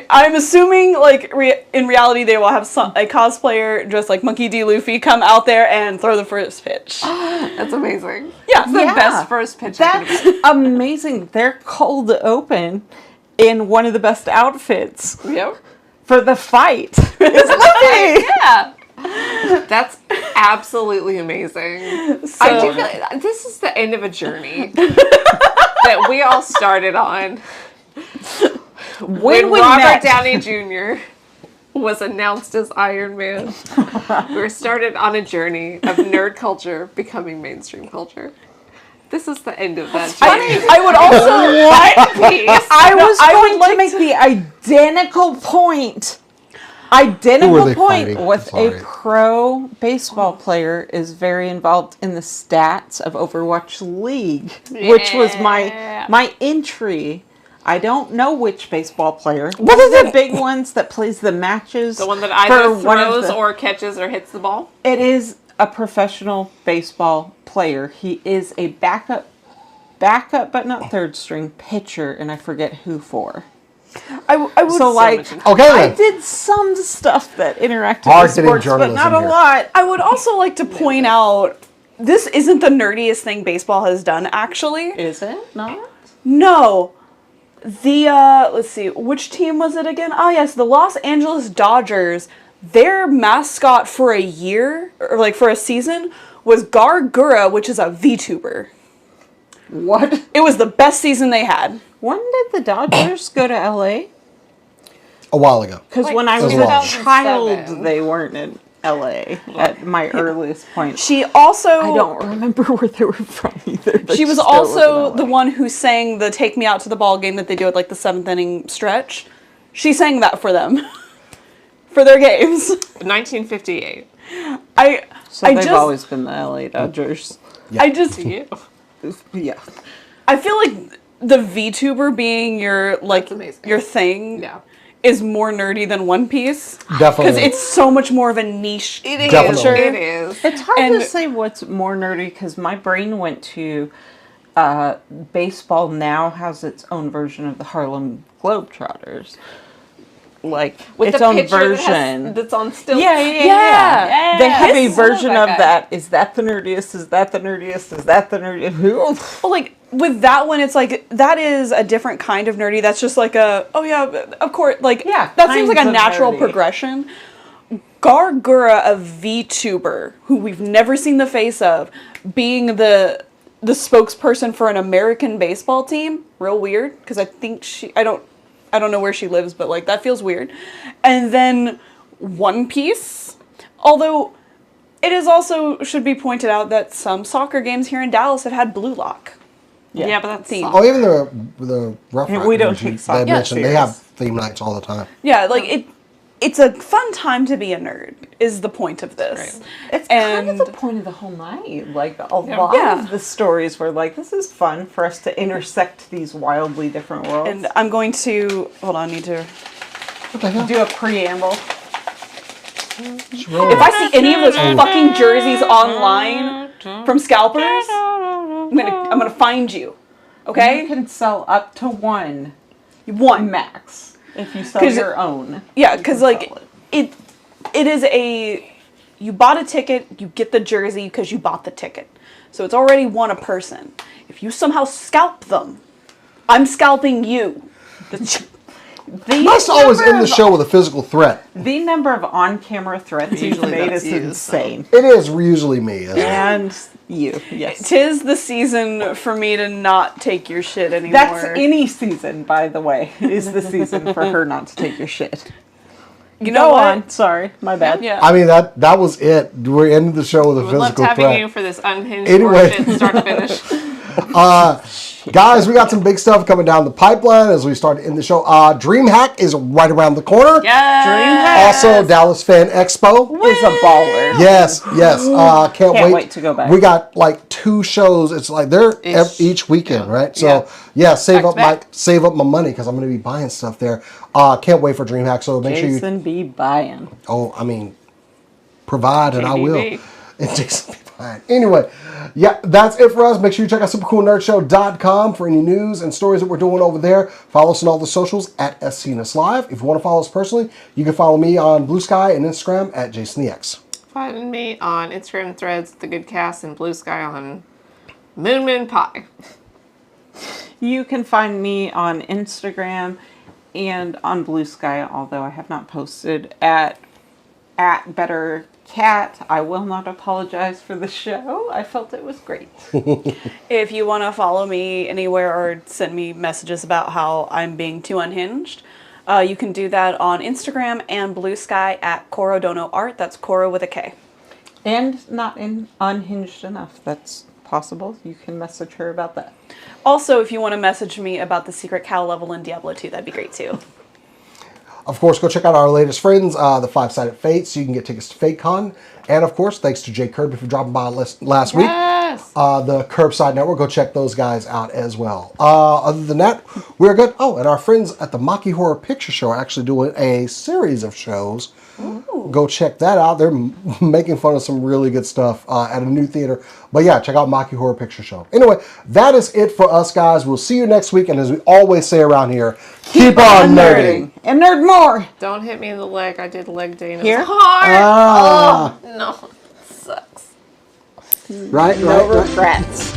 I'm assuming, like, in reality, they will have a cosplayer dressed like Monkey D. Luffy come out there and throw the first pitch. That's amazing. Yeah. It's the best first pitch. That's amazing. They're cold open in one of the best outfits Yep. for the fight. It's Luffy! Yeah. That's absolutely amazing. I do feel like this is the end of a journey that we all started on when we Robert met. Downey Jr. was announced as Iron Man. We were started on a journey of nerd culture becoming mainstream culture. This is the end of that journey. I would also Peace. I was I would going like to make the identical point. Identical they point fighting? with Sorry. a pro baseball player is very involved in the stats of Overwatch League, which was my entry. I don't know which baseball player. What is the big ones that plays the matches? The one that either for one of throws the- or catches or hits the ball. It is a professional baseball player. He is a backup but not third string pitcher, and I forget who for. I would So like, Okay, I then. did some stuff that interacted Hard with hitting sports, but journalism not a here. lot. I would also like to point out this isn't the nerdiest thing baseball has done, actually. Is it not? No. The, let's see, which team was it again? Oh, yes, the Los Angeles Dodgers their mascot for a year, or like for a season, was Gargura, which is a VTuber. What? It was the best season they had. When did the Dodgers go to LA? A while ago. Because Like when I was a 2007. child, they weren't in LA at my earliest point. She also... I don't remember where they were from either. She was also the one who sang the Take Me Out to the Ball game that they do at like the 7th inning stretch. She sang that for them. For their games. 1958. So they've always been the LA Dodgers. Yeah. I just... Yeah. I feel like the VTuber being your like amazing. your thing Yeah. is more nerdy than One Piece. Definitely. Because it's so much more of a niche Definitely. culture. It is. It's hard And- to say what's more nerdy because my brain went to baseball now has its own version of the Harlem Globetrotters. Like, With its the own picture version. that's on still. Yeah. They have a Yes. I love version that of guy. that. Is that the nerdiest? Is that the nerdiest? Is that the nerdiest? Well, like with that one, it's like that is a different kind of nerdy. That's just like a of course, like Yeah, that seems like a kinds of natural nerdy. progression. Gargura, a VTuber who we've never seen the face of, being the spokesperson for an American baseball team, real weird. Because I think I don't know where she lives, but like that feels weird. And then One Piece, although it is also should be pointed out that some soccer games here in Dallas have had Blue Lock. Yeah, but that's Theme. Oh, even the Rough And we don't Riders, take they soccer mentioned they serious. have theme nights all the time. Yeah, like it's a fun time to be a nerd is the point of this. It's kind of the point of the whole night. Like, a lot Yeah. of the stories were like, this is fun for us to intersect these wildly different worlds. And I'm going to hold on, I need to What the hell? do a preamble. if I see any of those fucking jerseys online from scalpers, I'm gonna find you. Okay? You can sell up to one max if you sell 'Cause your own. Yeah, You because can like sell it. it is you bought a ticket, you get the jersey because you bought the ticket. So it's already won a person. If you somehow scalp them, I'm scalping you. Most always end the show with a physical threat. The number of on-camera threats you've Usually made that's is you, insane. It is usually me. Isn't it? And you, yes. Tis the season for me to not take your shit anymore. That's any season, by the way, is the season for her not to take your shit. You know Go what? on. Sorry, my bad. Yeah. I mean that was it. We're ending the show with a We loved physical having threat. you for this unhinged Anyway. horseshit start to finish. Guys, we got some big stuff coming down the pipeline as we start to end the show. DreamHack is right around the corner. Yes. Also, Dallas Fan Expo. Is a baller. Yes. Can't wait to go back. We got like 2 shows. It's like they're each weekend, right? So save up my money because I'm going to be buying stuff there. Can't wait for DreamHack. So make sure Jason be buying. provide and I will. JDB. And Jason be buying. Anyway, that's it for us. Make sure you check out supercoolnerdshow.com for any news and stories that we're doing over there. Follow us on all the socials at SCNS Live. If you want to follow us personally, you can follow me on Blue Sky and Instagram at JasonTheX. Find me on Instagram Threads, The Good Cast, and Blue Sky on Moon Pie. You can find me on Instagram and on Blue Sky, although I have not posted at Better Cat. I will not apologize for the show. I felt it was great. If you want to follow me anywhere or send me messages about how I'm being too unhinged, you can do that on Instagram and Blue Sky at Corodono Art. That's Coro with a K. And not unhinged enough. That's possible. You can message her about that. Also, if you want to message me about the secret Cal level in Diablo 2, that'd be great too. Of course, go check out our latest friends, the 5-Sided Fates. You can get tickets to FateCon. And of course, thanks to Jay Kirby for dropping by last week. Yes. The Curbside Network. Go check those guys out as well. Other than that, we're good. Oh, and our friends at the Maki Horror Picture Show are actually doing a series of shows. Ooh. Go check that out. They're making fun of some really good stuff at a new theater. But yeah, check out Maki Horror Picture Show. Anyway, that is it for us, guys. We'll see you next week. And as we always say around here, keep on nerding. And nerd more. Don't hit me in the leg. I did leg day and Here? it was hard. Oh, no. It sucks. Right? No regrets.